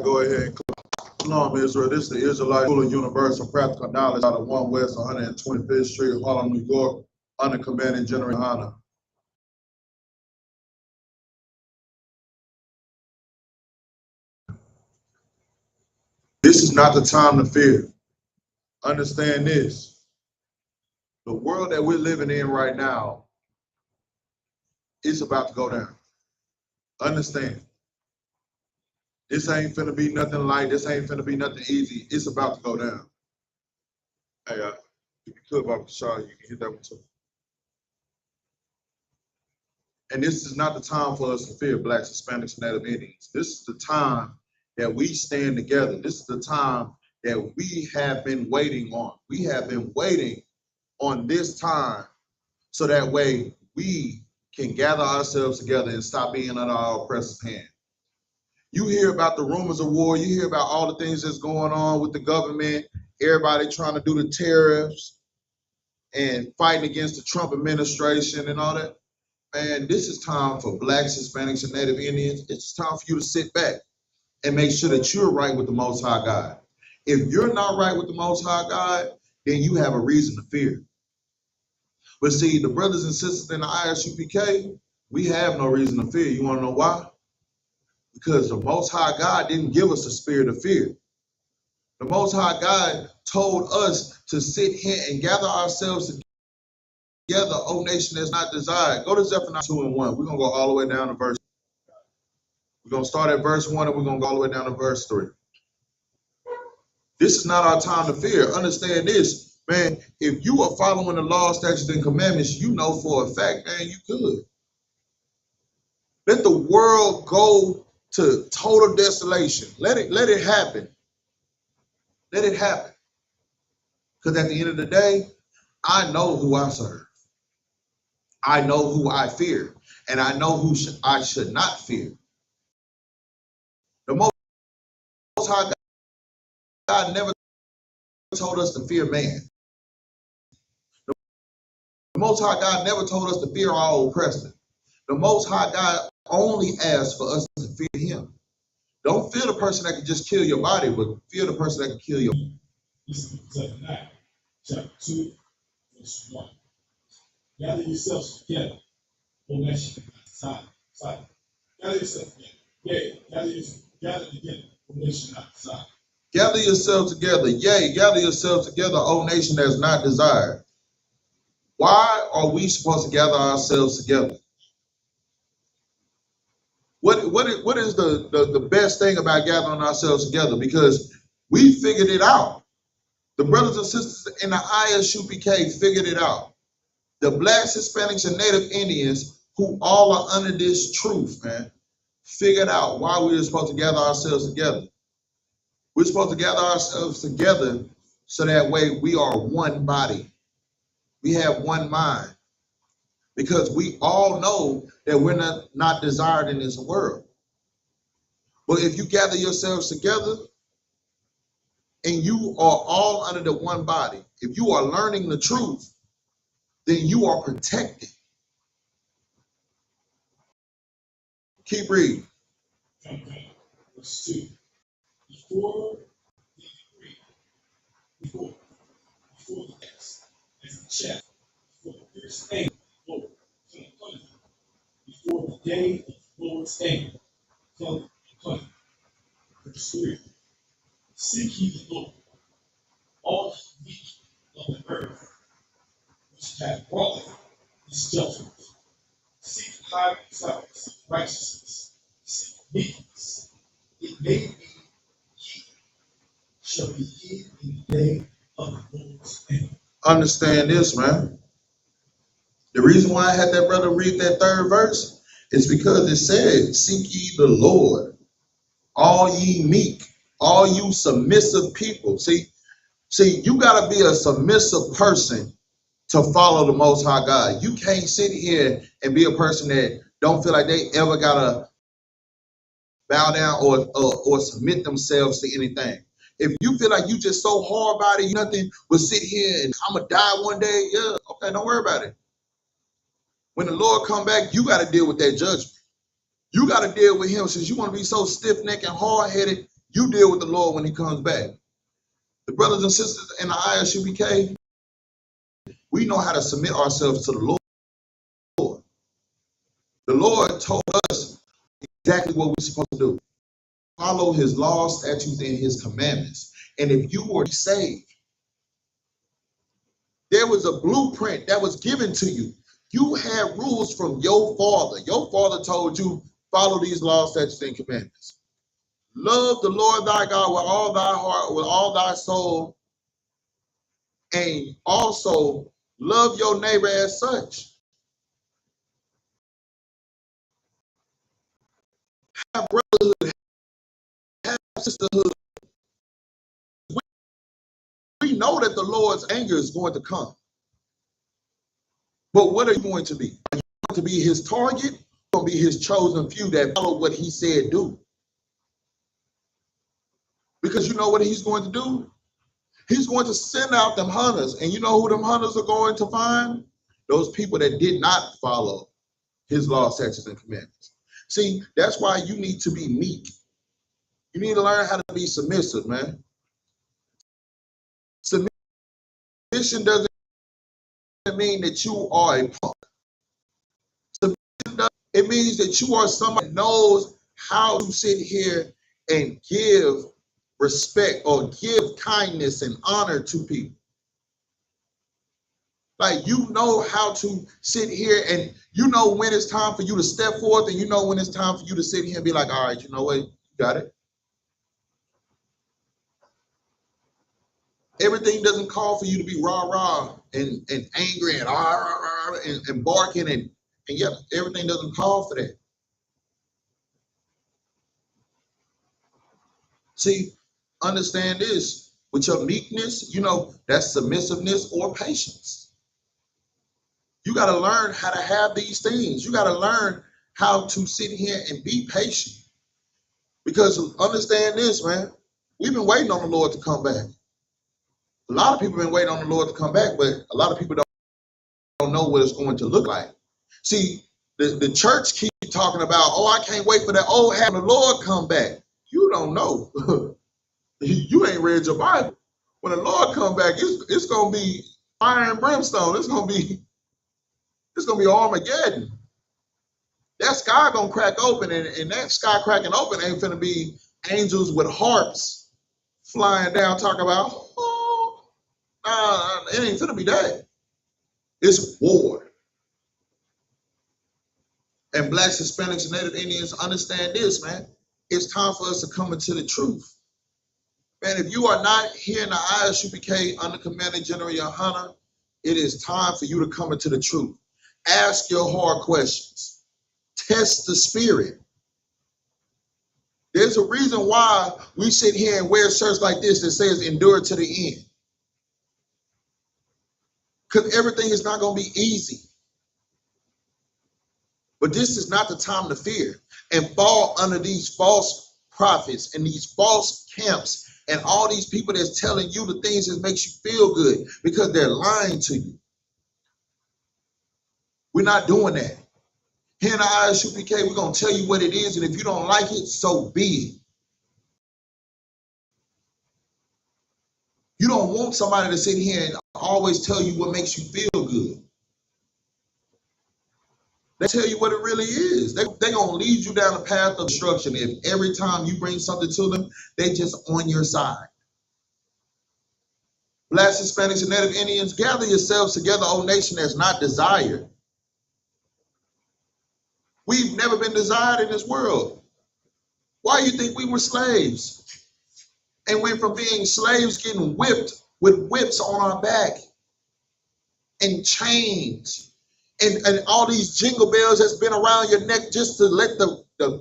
Go ahead and click. Shalom, Israel. This is the Israelite School of Universal Practical Knowledge out of 1 West 125th Street, Harlem, New York, under commanding General YAHANNA. This is not the time to fear. Understand this. The world that we're living in right now is about to go down. Understand. This ain't finna be nothing light. This ain't finna be nothing easy. It's about to go down. Hey, if you could, Baba Shah, you can hit that one too. And this is not the time for us to fear Blacks, Hispanics, and Native Indians. This is the time that we stand together. This is the time that we have been waiting on. We have been waiting on this time so that way we can gather ourselves together and stop being under our oppressor's hand. You hear about the rumors of war. You hear about all the things that's going on with the government, everybody trying to do the tariffs and fighting against the Trump administration and all that. Man, this is time for Blacks, Hispanics, and Native Indians. It's time for you to sit back and make sure that you're right with the Most High God. If you're not right with the Most High God, then you have a reason to fear. But see, the brothers and sisters in the I.S.U.P.K, we have no reason to fear. You want to know why? Because the Most High God didn't give us a spirit of fear. The Most High God told us to sit here and gather ourselves together, O nation that's not desired. Go to Zephaniah 2 and 1. We're going to go all the way down to verse. We're going to start at verse 1 and we're going to go all the way down to verse 3. This is not our time to fear. Understand this, man. If you are following the law, statutes, and commandments, you know for a fact, man, you could. Let the world go to total desolation. Let it happen. Let it happen. Because at the end of the day, I know who I serve. I know who I fear. And I know who I should not fear. The Most High God never told us to fear man. The Most High God never told us to fear our oppressor. The Most High God only asked for us to fear him. Don't fear the person that can just kill your body, but fear the person that can kill your. Listen to Zephaniah, chapter 2, verse 1. Gather yourselves together, O nation, side. Gather yourselves together. Yea, gather together, O nation, not side. Gather yourselves together. Yea, gather yourselves together, O nation that is not desired. Why are we supposed to gather ourselves together? What is the best thing about gathering ourselves together? Because we figured it out. The brothers and sisters in the I.S.U.P.K figured it out. The blacks, Hispanics, and Native Indians, who all are under this truth, man, figured out why we were supposed to gather ourselves together. We're supposed to gather ourselves together so that way we are one body. We have one mind. Because we all know that we're not desired in this world. But if you gather yourselves together and you are all under the one body, if you are learning the truth, then you are protected. Keep reading. Verse 2. Before the decree, before the text, as the chaff, before the fierce anger of the Lord, before the day of the Lord's anger, come. Verse 3. Seek ye the Lord, all ye meek of the earth, which hath brought his judgment. Seek high silence, righteousness, seek meekness. It may be ye shall be hid in the day of the Lord's anger. Understand this, man. The reason why I had that brother read that third verse is because it said, seek ye the Lord, all ye meek, all you submissive people. See, you got to be a submissive person to follow the Most High God. You can't sit here and be a person that don't feel like they ever got to bow down or submit themselves to anything. If you feel like you just so hard about it, nothing will sit here and I'm going to die one day. Yeah, okay, don't worry about it. When the Lord come back, you got to deal with that judgment. You got to deal with him. Since you want to be so stiff-necked and hard-headed, you deal with the Lord when he comes back. The brothers and sisters in the I.S.U.P.K, we know how to submit ourselves to the Lord. The Lord told us exactly what we're supposed to do. Follow his laws, statutes, and his commandments. And if you were saved, there was a blueprint that was given to you. You had rules from your father. Your father told you, follow these laws, statutes, and commandments. Love the Lord thy God with all thy heart, with all thy soul, and also love your neighbor as such. Have brotherhood, have sisterhood. We know that the Lord's anger is going to come. But what are you going to be? Are you going to be his target? Or going to be his chosen few that follow what he said do? Because you know what he's going to do? He's going to send out them hunters. And you know who them hunters are going to find? Those people that did not follow his law, statutes, and commandments. See, that's why you need to be meek. You need to learn how to be submissive, man. Submission doesn't mean that you are a punk. It means that you are somebody that knows how to sit here and give respect or give kindness and honor to people. Like, you know how to sit here and you know when it's time for you to step forth, and you know when it's time for you to sit here and be like, all right, you know what, you got it. Everything doesn't call for you to be rah-rah and angry and barking and yet everything doesn't call for that. See, understand this. with your meekness, you know, that's submissiveness or patience. You got to learn how to have these things. You got to learn how to sit here and be patient. Because understand this, man, we've been waiting on the Lord to come back. A lot of people have been waiting on the Lord to come back, but a lot of people don't know what it's going to look like. See, the church keep talking about, oh, I can't wait for that old having the Lord come back. You don't know. You ain't read your Bible. When the Lord come back, it's gonna be fire and brimstone. It's gonna be Armageddon. That sky gonna crack open, and that sky cracking open ain't finna be angels with harps flying down talking about, oh, nah, it ain't finna be that. It's war. And blacks, Hispanics, and Native Indians understand this, man. It's time for us to come into the truth. Man, if you are not here in the I.S.U.P.K under Commander General YAHANNA, it is time for you to come into the truth. Ask your hard questions. Test the spirit. There's a reason why we sit here and wear shirts like this that says endure to the end. Because everything is not going to be easy. But this is not the time to fear and fall under these false prophets and these false camps and all these people that's telling you the things that makes you feel good because they're lying to you. We're not doing that. Here in the I.S.U.P.K, we're going to tell you what it is, and if you don't like it, so be it. You don't want somebody to sit here and always tell you what makes you feel good. They tell you what it really is. They're going to lead you down a path of destruction if every time you bring something to them, they just on your side. Blacks, Hispanics, and Native Indians, gather yourselves together, O nation that's not desired. We've never been desired in this world. Why do you think we were slaves? And went from being slaves getting whipped with whips on our back and chains and all these jingle bells that's been around your neck just to let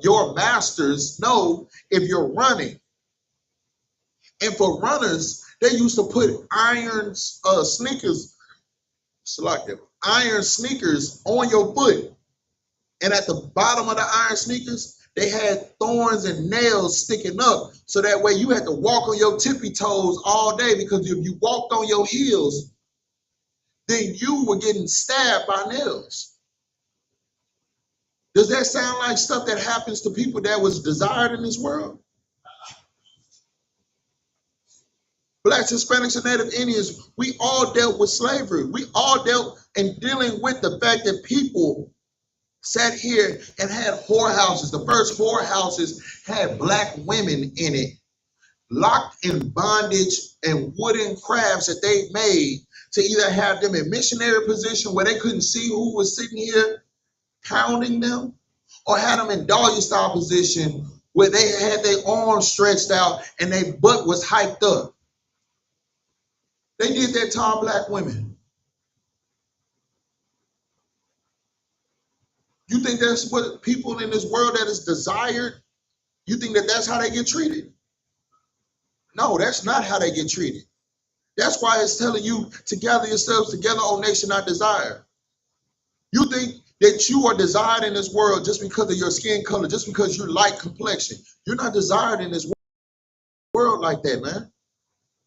your masters know if you're running. And for runners, they used to put iron sneakers on your foot. And at the bottom of the iron sneakers, they had thorns and nails sticking up. So that way you had to walk on your tippy toes all day, because if you walked on your heels, then you were getting stabbed by nails. Does that sound like stuff that happens to people that was desired in this world? Blacks, Hispanics, and Native Indians, we all dealt with slavery. We all dealt in dealing with the fact that people sat here and had whorehouses. The first whorehouses had black women in it, locked in bondage and wooden crafts that they made to either have them in missionary position where they couldn't see who was sitting here pounding them, or had them in doggy style position where they had their arms stretched out and their butt was hiked up. They did that to our black women. You think that's what people in this world that is desired, you think that that's how they get treated? No, that's not how they get treated. That's why it's telling you to gather yourselves together, O nation not desired. You think that you are desired in this world just because of your skin color, just because you're light complexion. You're not desired in this world like that, man.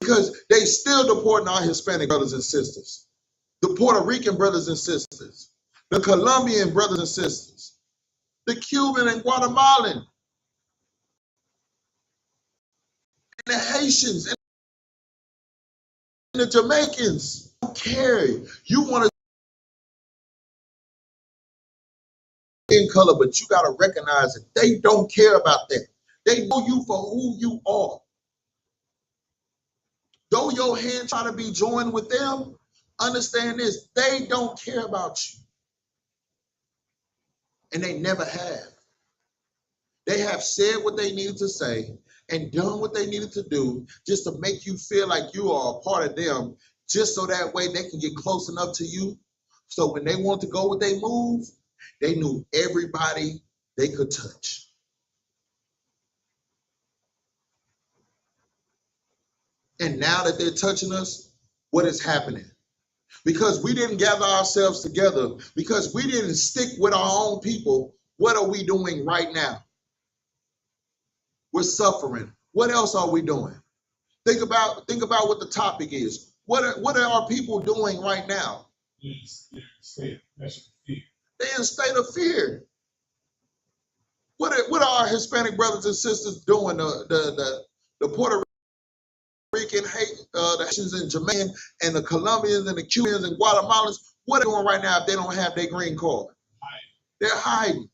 Because they still deporting our Hispanic brothers and sisters, the Puerto Rican brothers and sisters, the Colombian brothers and sisters, the Cuban and Guatemalan, and the Haitians, and the Jamaicans. Don't care. You want to in color, but you got to recognize that they don't care about that. They know you for who you are. Though your hand try to be joined with them, understand this, they don't care about you. And they never have. They have said what they needed to say and done what they needed to do just to make you feel like you are a part of them, just so that way they can get close enough to you. So when they want to go with their move, they knew everybody they could touch. And now that they're touching us, what is happening? Because we didn't gather ourselves together, because we didn't stick with our own people, what are we doing right now? We're suffering. What else are we doing? Think about what the topic is. What are our people doing right now? They're in a state of fear. What are our Hispanic brothers and sisters doing? The Puerto Rican, the Haitians and Jamaican, and the Colombians and the Cubans and Guatemalans, what are they doing right now if they don't have their green card? They're hiding.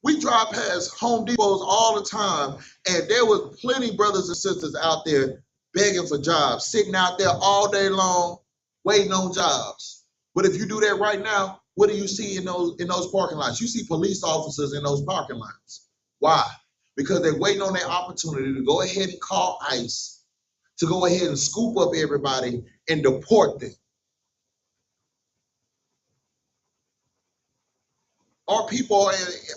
We drive past Home Depots all the time, and there was plenty brothers and sisters out there begging for jobs, sitting out there all day long, waiting on jobs. But if you do that right now, what do you see in those parking lots? You see police officers in those parking lots. Why? Because they're waiting on their opportunity to go ahead and call ICE, to go ahead and scoop up everybody and deport them. Our people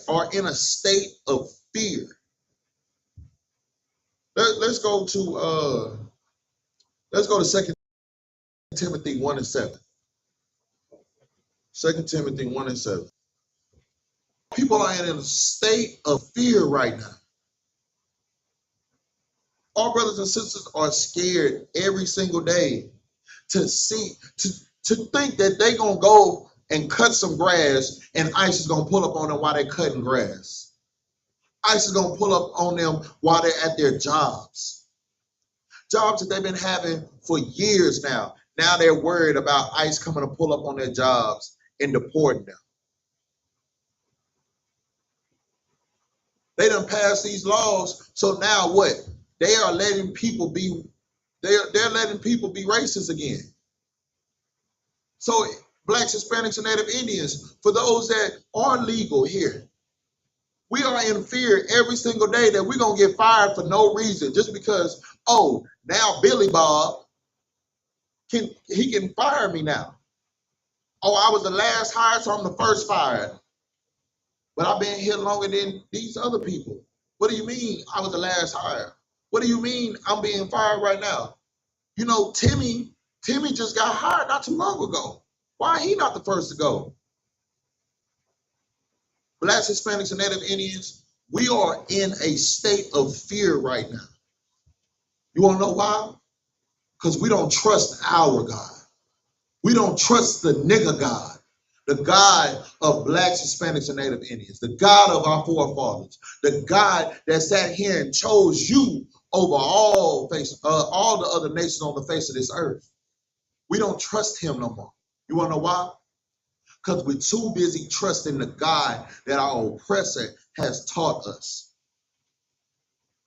are in a state of fear. Let's go to 2 Timothy 1 and 7. 2 Timothy 1 and 7. People are in a state of fear right now. Our brothers and sisters are scared every single day to think that they're gonna go and cut some grass and ICE is gonna pull up on them while they're cutting grass. ICE is gonna pull up on them while they're at their jobs. Jobs that they've been having for years now. Now they're worried about ICE coming to pull up on their jobs and deporting them. They done passed these laws, so now what? They are letting people be, they're letting people be racist again. So Blacks, Hispanics, and Native Indians, for those that are legal here, we are in fear every single day that we're gonna get fired for no reason, just because, oh, now Billy Bob can fire me now. Oh, I was the last hired, so I'm the first fired. But I've been here longer than these other people. What do you mean I was the last hired? What do you mean I'm being fired right now? You know, Timmy just got hired not too long ago. Why he not the first to go? Blacks, Hispanics, and Native Indians, we are in a state of fear right now. You want to know why? Because we don't trust our God. We don't trust the nigga God, the God of Blacks, Hispanics, and Native Indians, the God of our forefathers, the God that sat here and chose you over all the other nations on the face of this earth. We don't trust him no more. You want to know why? Because we're too busy trusting the God that our oppressor has taught us.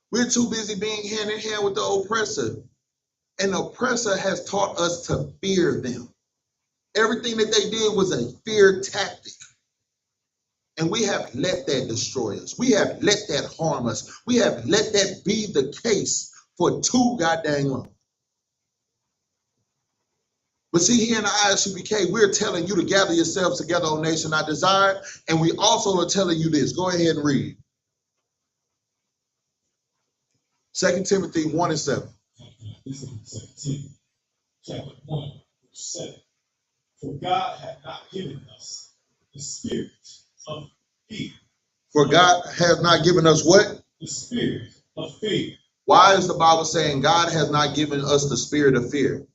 We're too busy being hand in hand with the oppressor. And the oppressor has taught us to fear them. Everything that they did was a fear tactic. And we have let that destroy us. We have let that harm us. We have let that be the case for too goddamn long. But see, here in the I.S.U.P.K, we're telling you to gather yourselves together, O nation I desire, and we also are telling you this. Go ahead and read. 2 Timothy 1 and 7. This is 2 Timothy, chapter 1, verse 7. For God hath not given us the spirit of fear. For God has not given us what? The spirit of fear. Why is the Bible saying God has not given us the spirit of fear?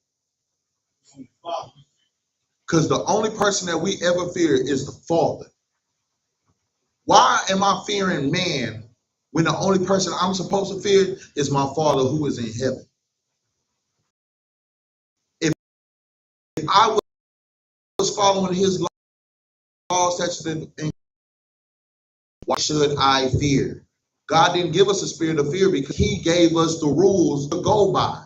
Because the only person that we ever fear is the Father. Why am I fearing man when the only person I'm supposed to fear is my Father who is in heaven? If I was following his laws, statutes, and why should I fear? God didn't give us a spirit of fear because he gave us the rules to go by.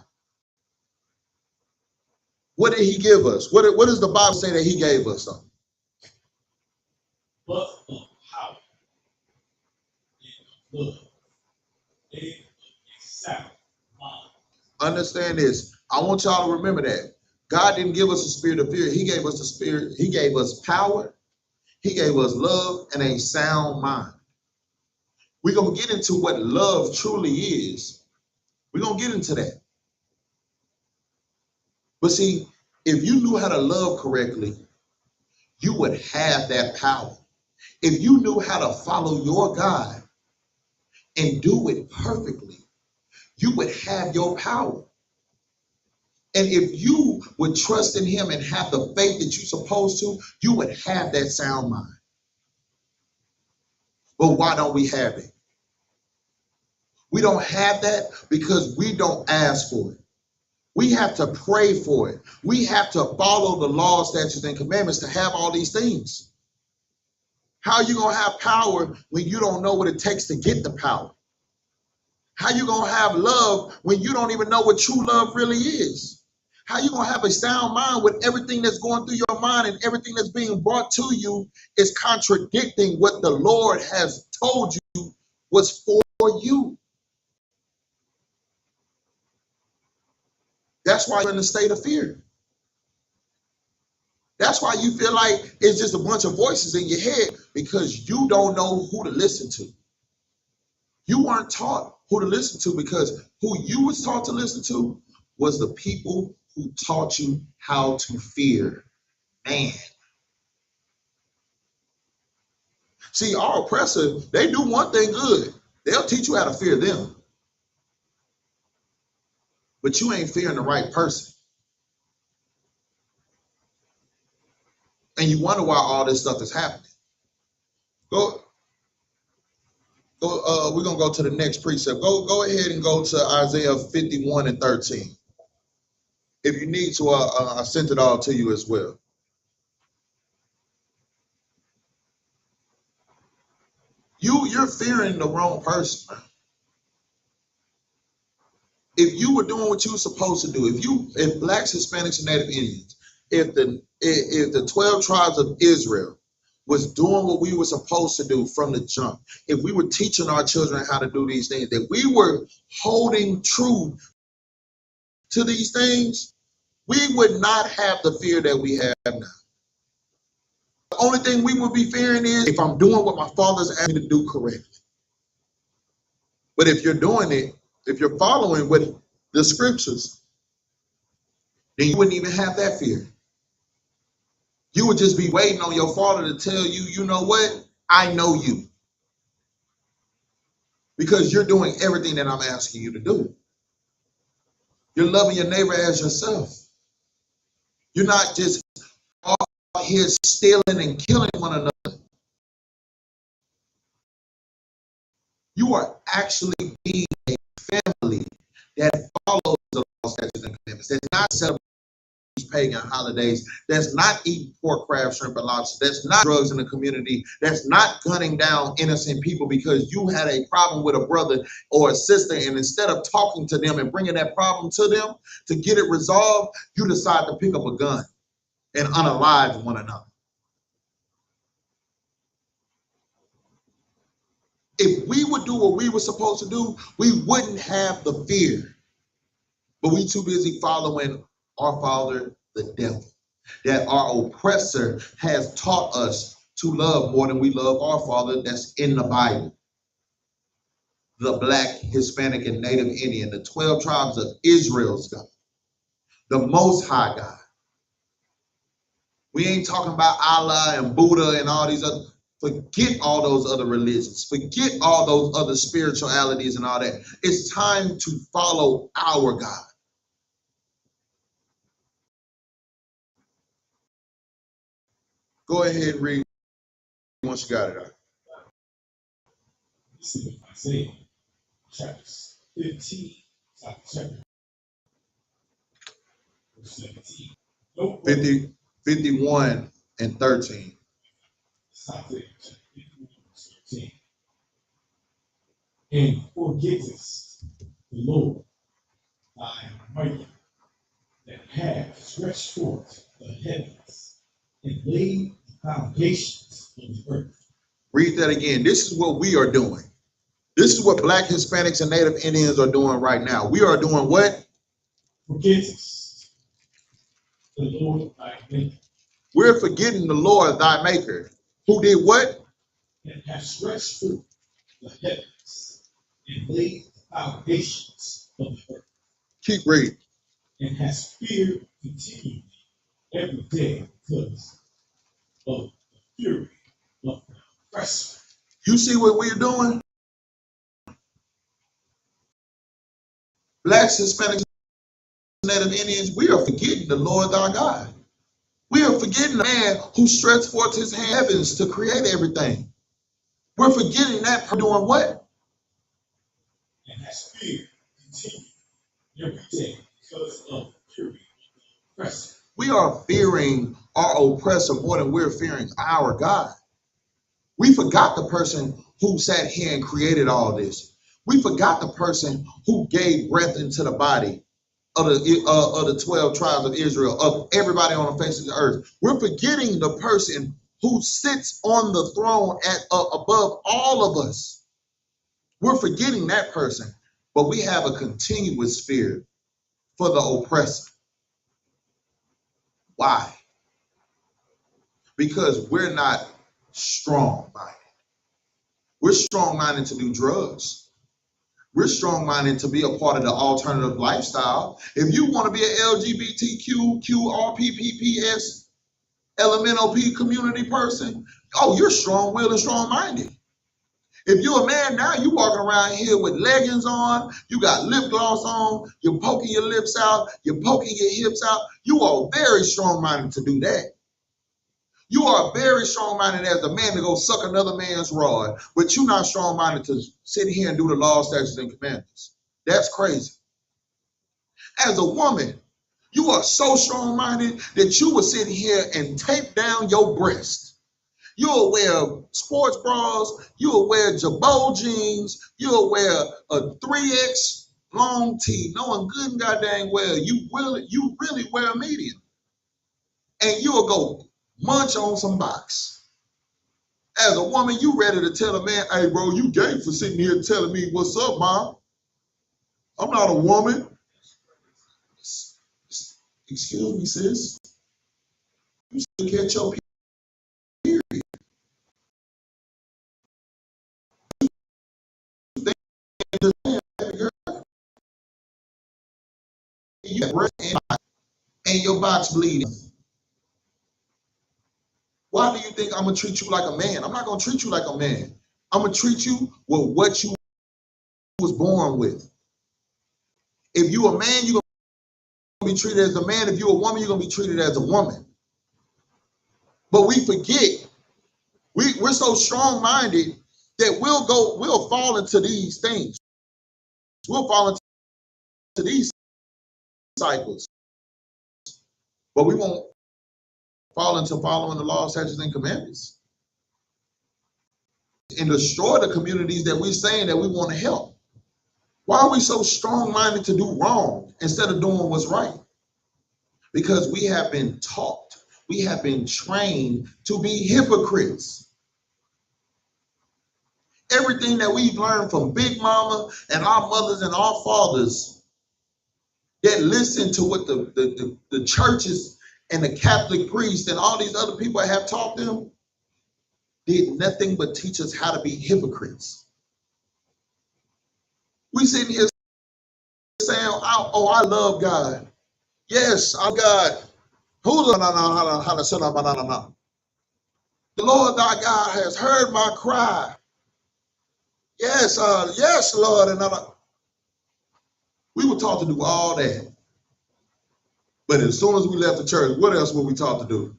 What did he give us? What does the Bible say that he gave us? But of power and of love and of a sound mind. Understand this. I want y'all to remember that. God didn't give us a spirit of fear. He gave us the spirit. He gave us power. He gave us love and a sound mind. We're going to get into what love truly is. We're going to get into that. But see, if you knew how to love correctly, you would have that power. If you knew how to follow your God and do it perfectly, you would have your power. And if you would trust in him and have the faith that you're supposed to, you would have that sound mind. But why don't we have it? We don't have that because we don't ask for it. We have to pray for it. We have to follow the laws, statutes, and commandments to have all these things. How are you going to have power when you don't know what it takes to get the power? How are you going to have love when you don't even know what true love really is? How are you going to have a sound mind when everything that's going through your mind and everything that's being brought to you is contradicting what the Lord has told you was for you? That's why you're in a state of fear. That's why you feel like it's just a bunch of voices in your head, because you don't know who to listen to. You weren't taught who to listen to, because who you was taught to listen to was the people who taught you how to fear man. See, our oppressor, they do one thing good. They'll teach you how to fear them. But you ain't fearing the right person. And you wonder why all this stuff is happening. We're going to go to the next precept. Go ahead and go to Isaiah 51 and 13. If you need to, I sent it all to you as well. You're fearing the wrong person. If you were doing what you were supposed to do, if blacks, Hispanics, and Native Indians, if the 12 tribes of Israel was doing what we were supposed to do from the jump, if we were teaching our children how to do these things, that we were holding true to these things, we would not have the fear that we have now. The only thing we would be fearing is if I'm doing what my father's asked me to do correctly. But if you're doing it, if you're following with the scriptures, then you wouldn't even have that fear. You would just be waiting on your father to tell you, you know what? I know you. Because you're doing everything that I'm asking you to do. You're loving your neighbor as yourself. You're not just out here stealing and killing one another. You are actually being a family that follows the laws, statutes, and commandments. That's not celebrating these pagan holidays. That's not eating pork, crab, shrimp, and lobster. That's not drugs in the community. That's not gunning down innocent people because you had a problem with a brother or a sister, and instead of talking to them and bringing that problem to them to get it resolved, you decide to pick up a gun and unalive one another. If we would do what we were supposed to do, we wouldn't have the fear. But we too busy following our father, the devil, that our oppressor has taught us to love more than we love our father that's in the Bible. The Black, Hispanic, and Native Indian, the 12 tribes of Israel's God, the Most High God. We ain't talking about Allah and Buddha and all these other. Forget all those other religions. Forget all those other spiritualities and all that. It's time to follow our God. Go ahead and read once you got it out. This is Isaiah chapter 15, chapter 17. 50, 51 and 13. Isaiah chapter 51, verse 13. And forgettest the Lord thy mighty, that hath stretched forth the heavens and laid the foundations of the earth. Read that again. This is what we are doing. This is what Black, Hispanics, and Native Indians are doing right now. We are doing what? Forgettest the Lord thy maker. We're forgetting the Lord thy maker. Who did what? And hath stretched forth the heavens and laid the foundations of the earth. Keep reading. and has fear continually every day because of the fury of the oppressor. You see what we're doing? Blacks, Hispanics, Native Indians, we are forgetting the Lord our God. We are forgetting the man who stretched forth his heavens to create everything. We're forgetting that for doing what? And has fear continually every day because of the fury of the oppressor. We are fearing our oppressor more than we're fearing our God. We forgot the person who sat here and created all this. We forgot the person who gave breath into the body of the 12 tribes of Israel, of everybody on the face of the earth. We're forgetting the person who sits on the throne above all of us. We're forgetting that person, but we have a continuous fear for the oppressor. Why? Because we're not strong-minded. We're strong-minded to do drugs. We're strong-minded to be a part of the alternative lifestyle. If you want to be an LGBTQ, QRPPPS, LMNOP community person, oh, you're strong-willed and strong-minded. If you're a man now, you walking around here with leggings on, you got lip gloss on, you're poking your lips out, you're poking your hips out. You are very strong-minded to do that. You are very strong-minded as a man to go suck another man's rod, but you're not strong-minded to sit here and do the law, statutes, and commandments. That's crazy. As a woman, you are so strong-minded that you will sit here and tape down your breast. You'll wear sports bras, you'll wear Jabot jeans, you'll wear a 3X long tee, knowing good and goddamn well you really wear a medium. And you'll go munch on some box. As a woman, you ready to tell a man, hey bro, you gay for sitting here telling me what's up, mom. I'm not a woman. Excuse me, sis. You still catch your period. You have breast and your box bleeding. Why do you think I'm gonna treat you like a man? I'm not gonna treat you like a man. I'm gonna treat you with what you was born with. If you a man, you're gonna be treated as a man. If you're a woman, you're gonna be treated as a woman. But we forget, we're so strong-minded that we'll fall into these things. We'll fall into these cycles. But we won't fall into following the law, statutes, and commandments. And destroy the communities that we're saying that we want to help. Why are we so strong-minded to do wrong instead of doing what's right? Because we have been taught, we have been trained to be hypocrites. Everything that we've learned from Big Mama and our mothers and our fathers that listen to what the churches and the Catholic priests and all these other people have taught them did nothing but teach us how to be hypocrites. We sitting here saying, oh, I love God. Yes, I'm God. The Lord thy God has heard my cry. Yes, yes, Lord. And we were taught to do all that. But as soon as we left the church, what else were we taught to do?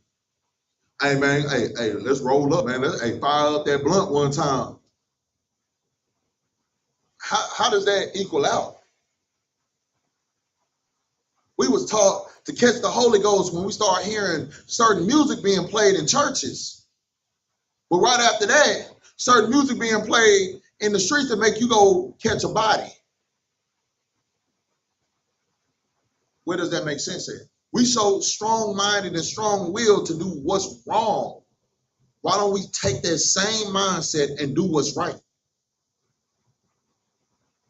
Hey, man, hey, let's roll up, man. Let's fire up that blunt one time. How does that equal out? We was taught to catch the Holy Ghost when we start hearing certain music being played in churches. But right after that, certain music being played in the streets that make you go catch a body. Where does that make sense at? We so strong-minded and strong-willed to do what's wrong. Why don't we take that same mindset and do what's right?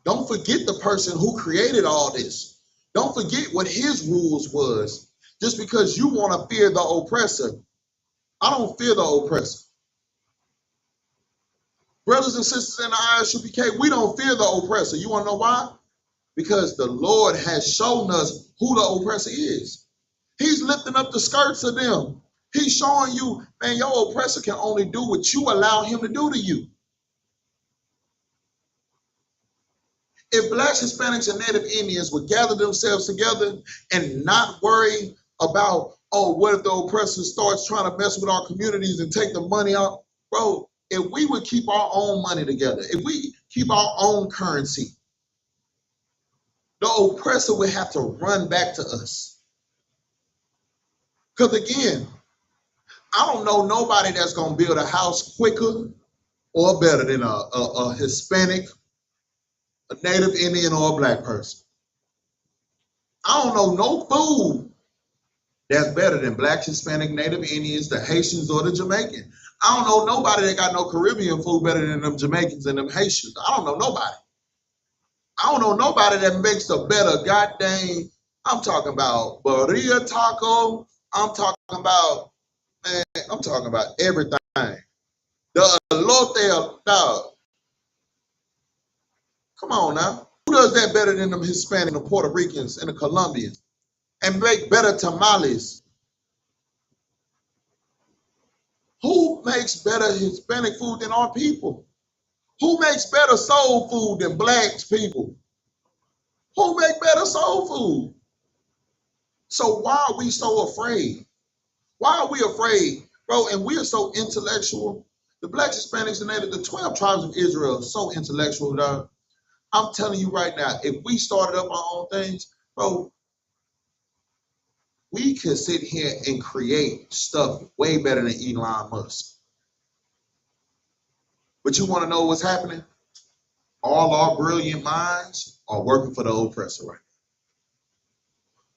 Don't forget the person who created all this. Don't forget what his rules was. Just because you want to fear the oppressor, I don't fear the oppressor. Brothers and sisters in the I.S.U.P.K, we don't fear the oppressor. You want to know why? because the Lord has shown us who the oppressor is. He's lifting up the skirts of them. He's showing you, man, your oppressor can only do what you allow him to do to you. If Blacks, Hispanics, and Native Indians would gather themselves together and not worry about, oh, what if the oppressor starts trying to mess with our communities and take the money out? Bro, if we would keep our own money together, if we keep our own currency, the oppressor would have to run back to us. Because again, I don't know nobody that's going to build a house quicker or better than a Hispanic, a Native Indian, or a Black person. I don't know no food that's better than Blacks, Hispanic, Native Indians, the Haitians, or the Jamaican. I don't know nobody that got no Caribbean food better than them Jamaicans and them Haitians. I don't know nobody. I don't know nobody that makes a better goddamn, I'm talking about burrito taco. I'm talking about, man, I'm talking about everything. The elote, dog. Come on now. Who does that better than them Hispanic, the Puerto Ricans, and the Colombians? And make better tamales? Who makes better Hispanic food than our people? Who makes better soul food than Blacks people? Who make better soul food? So why are we so afraid? Why are we afraid, bro? And we are so intellectual. The Blacks, Hispanics, and Native, the 12 tribes of Israel are so intellectual, dog. I'm telling you right now, if we started up our own things, bro, we could sit here and create stuff way better than Elon Musk. But you want to know what's happening? All our brilliant minds are working for the oppressor right now.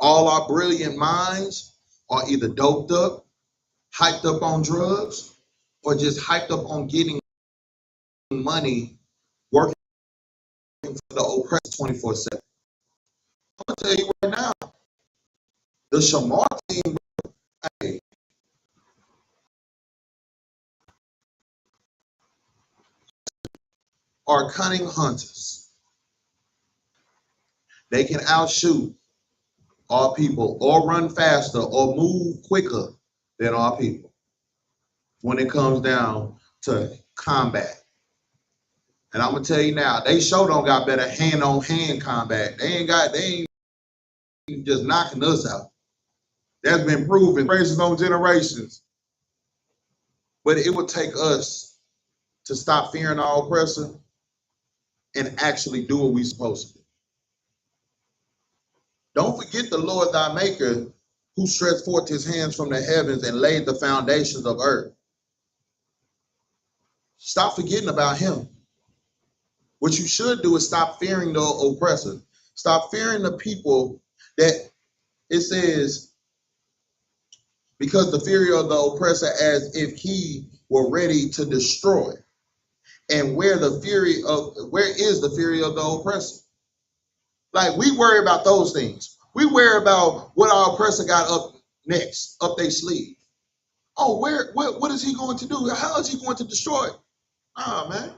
All our brilliant minds are either doped up, hyped up on drugs, or just hyped up on getting money, working for the oppressor 24/7. I'm gonna tell you right now, the Shamar team, hey, are cunning hunters. They can outshoot our people or run faster or move quicker than our people when it comes down to combat. And I'm gonna tell you now, they sure don't got better hand-on-hand combat. They ain't just knocking us out. That's been proven generations on generations. But it would take us to stop fearing our oppressor and actually do what we're supposed to do. Don't forget the Lord thy maker who stretched forth his hands from the heavens and laid the foundations of earth. Stop forgetting about him. What you should do is stop fearing the oppressor. Stop fearing the people that it says, because the fury of the oppressor as if he were ready to destroy. And where is the fury of the oppressor? Like, we worry about those things. We worry about what our oppressor got up next, up their sleeve. Oh, what is he going to do? How is he going to destroy it? Nah, man.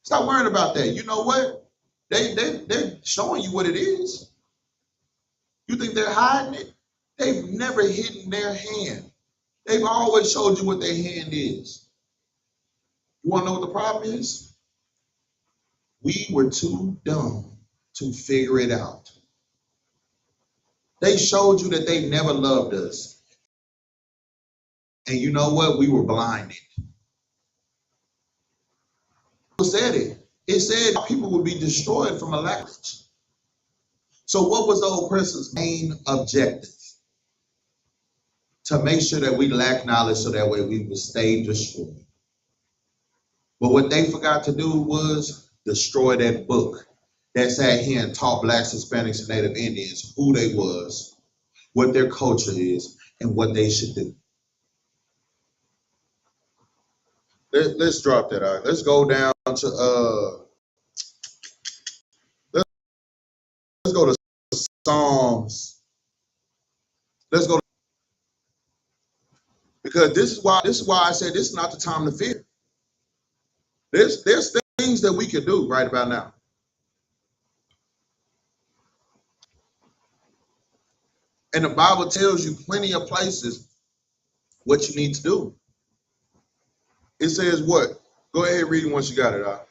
Stop worrying about that. You know what? They're showing you what it is. You think they're hiding it? They've never hidden their hand. They've always showed you what their hand is. You want to know what the problem is? We were too dumb to figure it out. They showed you that they never loved us. And you know what? We were blinded. It said it. It said people would be destroyed from a language. So what was the oppressor's main objective? To make sure that we lack knowledge so that way we would stay destroyed. But what they forgot to do was destroy that book that sat here and taught Blacks, Hispanics, and Native Indians who they was, what their culture is, and what they should do. Let's drop that out. Let's go down to let's go to Psalms. Let's go because this is why I said this is not the time to fear. There's things that we can do right about now. And the Bible tells you plenty of places what you need to do. It says what? Go ahead and read it once you got it out.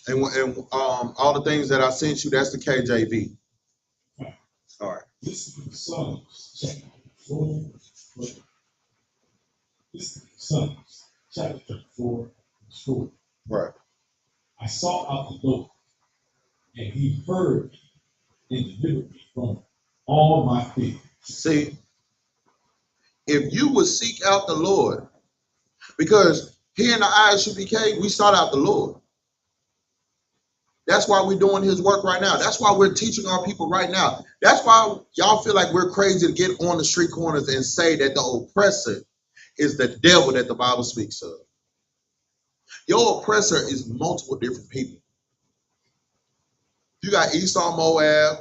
And all the things that I sent you, that's the KJV. All right. This is Psalms chapter 4. This is Psalms chapter 4, verse 4. Right. I sought out the Lord, and he heard me and delivered me from all my fears. See, if you would seek out the Lord, because here in the I.S.U.P.K, we sought out the Lord. That's why we're doing his work right now. That's why we're teaching our people right now. That's why y'all feel like we're crazy to get on the street corners and say that the oppressor is the devil that the Bible speaks of. Your oppressor is multiple different people. You got Esau, Moab,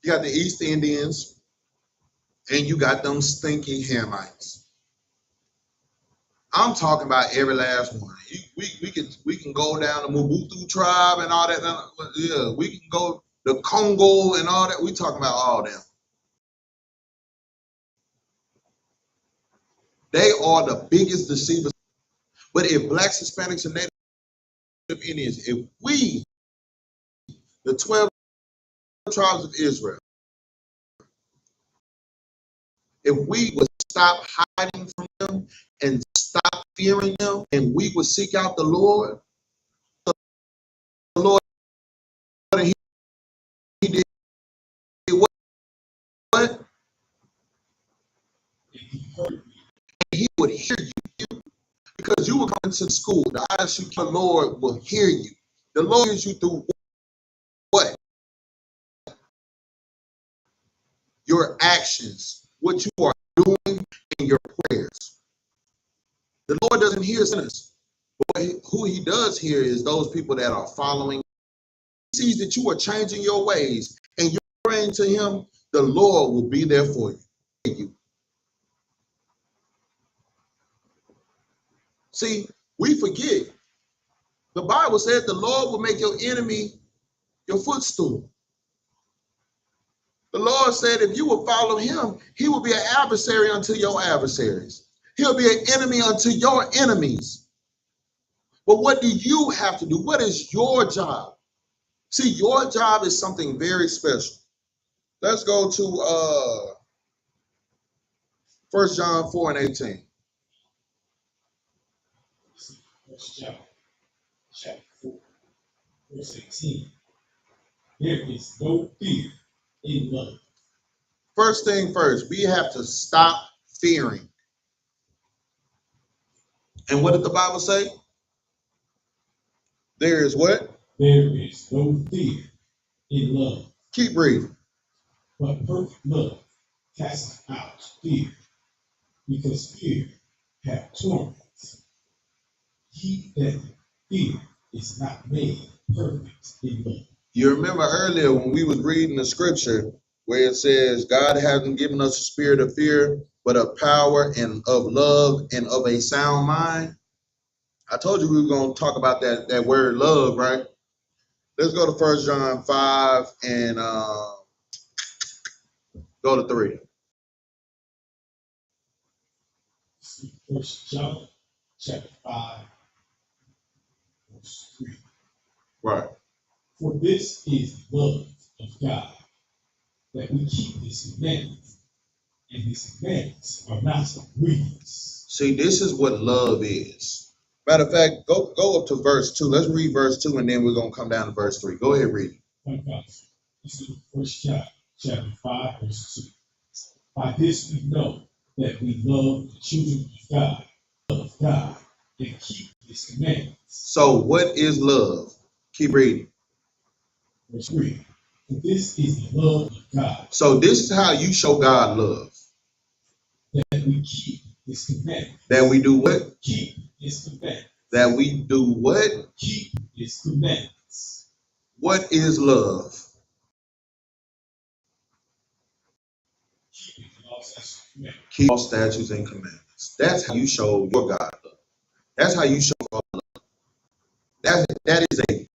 you got the East Indians, and you got them stinky Hamites. I'm talking about every last one. We can go down the Mobutu tribe and all that. Yeah, we can go the Congo and all that. We talking about all them. They are the biggest deceivers. But if blacks, Hispanics, and Native Indians, if we, the 12 tribes of Israel, if we would stop hiding from them and stop fearing them, and we would seek out the Lord, and he did what? He would hear you because you were coming to school. The I.S.U.K, the Lord will hear you. The Lord hears you through what? Your actions, what you are doing in your prayers. The Lord doesn't hear sinners. But who he does hear is those people that are following. He sees that you are changing your ways and you're praying to him, the Lord will be there for you. See, we forget. The Bible said the Lord will make your enemy your footstool. The Lord said if you will follow him, he will be an adversary unto your adversaries. He'll be an enemy unto your enemies. But what do you have to do? What is your job? See, your job is something very special. Let's go to 1 John 4 and 18. 1 John chapter 4, verse 18. There is no fear in love. First thing first, we have to stop fearing. And what did the Bible say? There is what? There is no fear in love. Keep reading. But perfect love casts out fear, because fear hath torment. He that fear is not made perfect in love. You remember earlier when we was reading the scripture where it says God hasn't given us a spirit of fear, but of power and of love and of a sound mind. I told you we were going to talk about that word love, right? Let's go to 1 John 5 and go to 3. 1 John chapter 5, verse 3. Right. For this is the love of God, that we keep his commandments, and his commandments are not grievous. See, this is what love is. Matter of fact, go up to verse 2. Let's read verse 2 and then we're going to come down to verse 3. Go ahead, read it. This is 1 John chapter 5, verse 2. By this we know that we love the children of God, and keep his commandments. So what is love? Keep reading. Verse 3. For this is the love of God. So this is how you show God love. That we keep his commandments. That we do what? Keep his commandments. That we do what? Keep his commandments. What is love? Keep all statutes and commandments. That's how you show your God love. That's how you show God love. That is a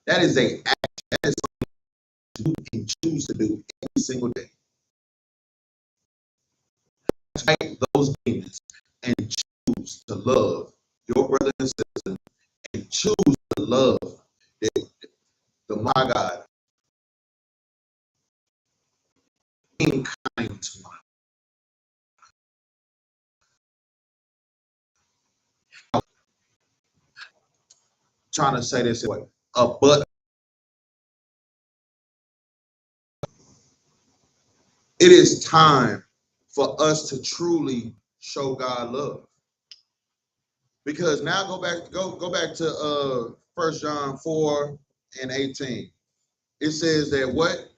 That is a act. That is something you can choose to do every single day. Fight those demons and choose to love your brother and sister, and choose to love the my God, being kind to one. Trying to say this way, but it is time for us to truly show God love. Because now go back to 1 John 4 and 18. It says that what?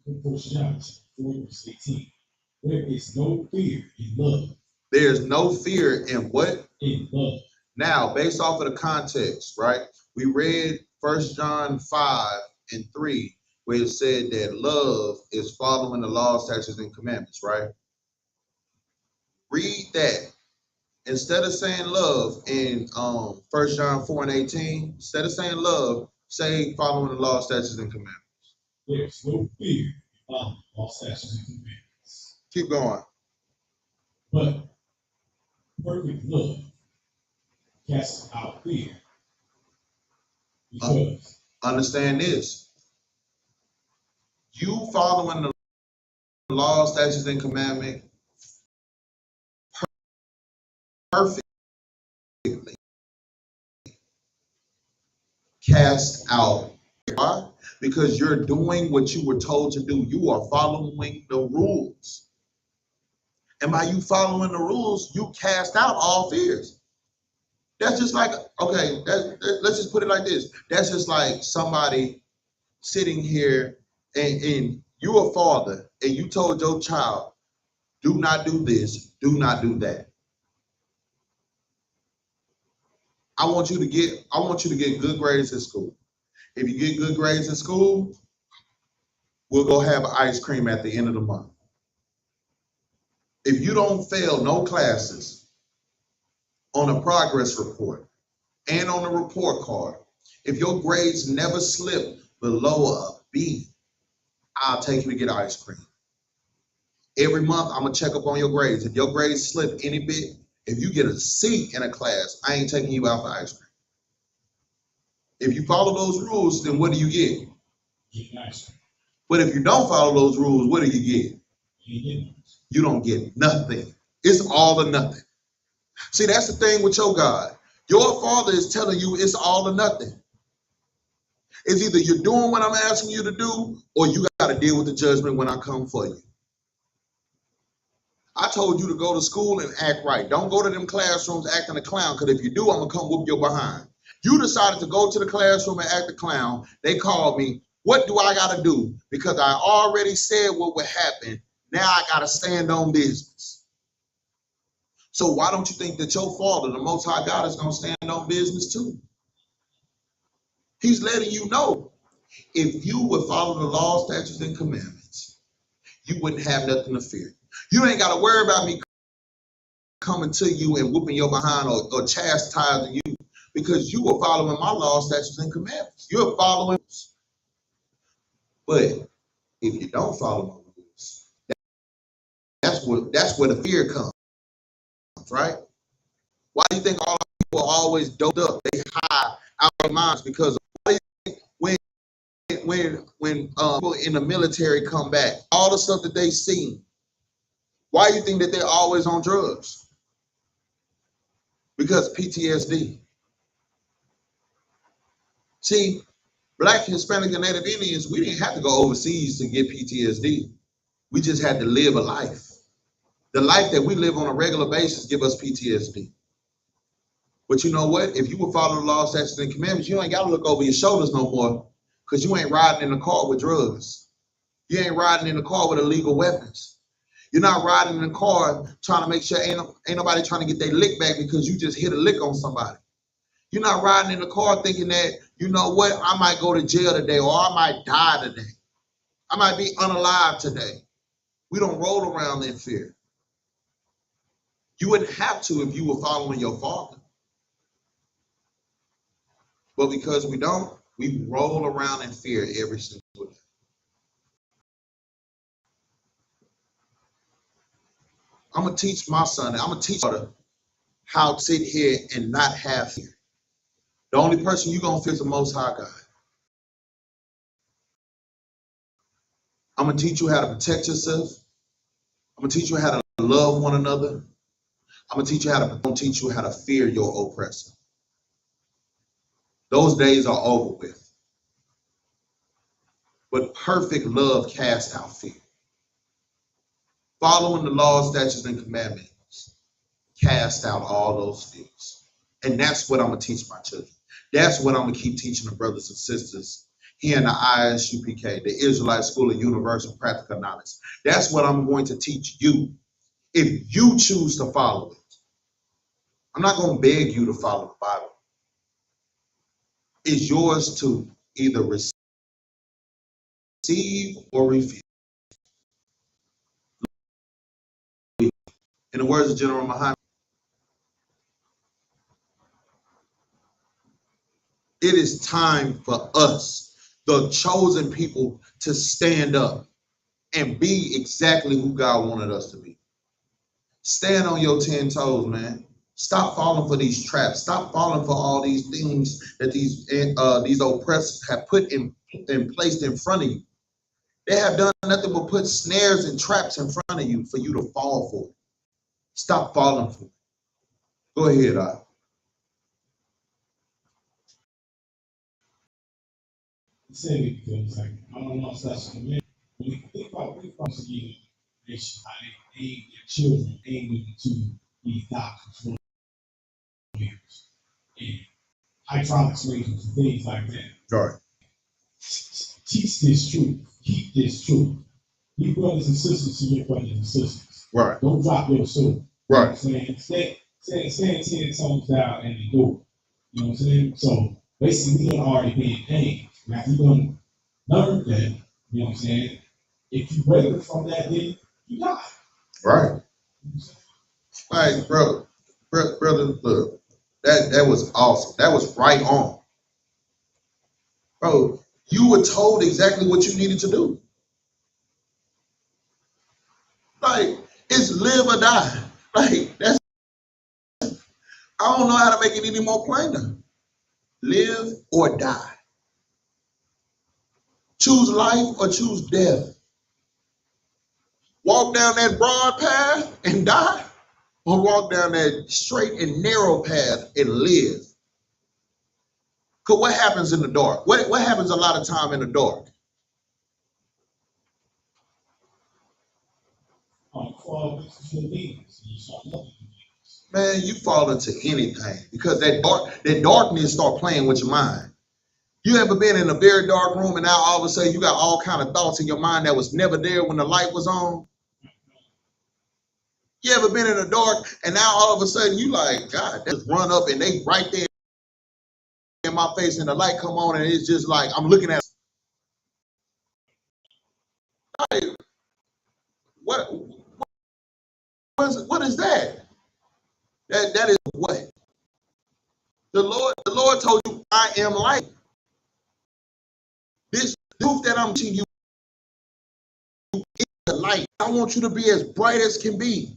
1 John 4 verse 18. There is no fear in love. There's no fear in what? In love. Now, based off of the context, right? We read 1 John 5 and 3, where it said that love is following the law, statutes, and commandments, right? Read that. Instead of saying love in 1 John 4 and 18, instead of saying love, say following the law, statutes, and commandments. There's no fear in following the law, statutes, and commandments. Keep going. But perfect love casts out fear. Because understand this. You following the law, statutes, and commandments perfectly cast out. Why? Because you're doing what you were told to do. You are following the rules. And by you following the rules, you cast out all fears. That's just like, okay, let's just put it like this. That's just like somebody sitting here and you're a father and you told your child, do not do this, do not do that. I want you to get good grades in school. If you get good grades in school, we'll go have ice cream at the end of the month. If you don't fail no classes on a progress report and on a report card, if your grades never slip below a B, I'll take you to get ice cream. Every month, I'm gonna check up on your grades. If your grades slip any bit, if you get a C in a class, I ain't taking you out for ice cream. If you follow those rules, then what do you get? get ice cream. But if you don't follow those rules, what do you get? You get You don't get nothing. It's all or nothing. See, that's the thing with your God. Your Father is telling you it's all or nothing. It's either you're doing what I'm asking you to do, or you got to deal with the judgment when I come for you. I told you to go to school and act right. Don't go to them classrooms acting a clown, because if you do, I'm going to come whoop your behind. You decided to go to the classroom and act a clown. They called me. What do I got to do? Because I already said what would happen. Now I got to stand on business. So why don't you think that your Father, the Most High God, is going to stand on business too? He's letting you know, if you would follow the law, statutes, and commandments, you wouldn't have nothing to fear. You ain't got to worry about me coming to you and whooping your behind or chastising you, because you are following my law, statutes, and commandments. You're following. But if you don't follow my rules, that's where the fear comes, right? Why do you think all people are always doped up? They hide out their minds because when people in the military come back, all the stuff that they see, why do you think that they're always on drugs? Because PTSD. See, Black, Hispanic, and Native Indians, we didn't have to go overseas to get PTSD. We just had to live a life. The life that we live on a regular basis give us PTSD. But you know what? If you will follow the law, statutes, and commandments, you ain't got to look over your shoulders no more, because you ain't riding in the car with drugs. You ain't riding in the car with illegal weapons. You're not riding in the car trying to make sure ain't nobody trying to get their lick back because you just hit a lick on somebody. You're not riding in the car thinking that, you know what, I might go to jail today, or I might die today. I might be unalive today. We don't roll around in fear. You wouldn't have to if you were following your Father. But because we don't, We roll around in fear every single day. I'm going to teach my son, I'm going to teach her how to sit here and not have fear. The only person you're going to fear is the Most High God. I'm going to teach you how to protect yourself. I'm going to teach you how to love one another. I'm going to teach you how to fear your oppressor. Those days are over with. But perfect love casts out fear. Following the laws, statutes, and commandments cast out all those fears. And that's what I'm going to teach my children. That's what I'm going to keep teaching the brothers and sisters here in the I.S.U.P.K, the Israelite School of Universal Practical Knowledge. That's what I'm going to teach you if you choose to follow it. I'm not going to beg you to follow the Bible. It's yours to either receive or refuse. In the words of General Muhammad, it is time for us, the chosen people, to stand up and be exactly who God wanted us to be. Stand on your 10 toes, man. Stop falling for these traps. Stop falling for all these things that these oppressors have put in and placed in front of you. They have done nothing but put snares and traps in front of you for you to fall for it. Stop falling for it. Go ahead, I Say it because like I don't know if that's the man. When you think about again, nation, how they aim their children aiming to these doctors, lawyers, and hydraulics razors and things like that. All right. Teach this truth. Keep this truth. You brothers and sisters to your brothers and sisters. Right. Don't drop your sword. Right. You know what I'm saying? Stand 10 toes down and endure. You know what I'm saying? So basically, we done already been paid. Now, you done learned that, you know what I'm saying? If you waver from that, then you die. Right. Like, brother, look, that was awesome. That was right on. Bro, you were told exactly what you needed to do. Like, it's live or die. Like, I don't know how to make it any more plainer. Live or die. Choose life or choose death. Walk down that broad path and die, or walk down that straight and narrow path and live. Because what happens in the dark? What happens a lot of time in the dark? Man, you fall into anything because that darkness start playing with your mind. You ever been in a very dark room and now all of a sudden you got all kind of thoughts in your mind that was never there when the light was on? You ever been in the dark and now all of a sudden you like, God, they just run up and they right there in my face and the light come on and it's just like, I'm looking at, like, what is that? That is what? The Lord told you, I am light. This truth that I'm teaching you is the light. I want you to be as bright as can be.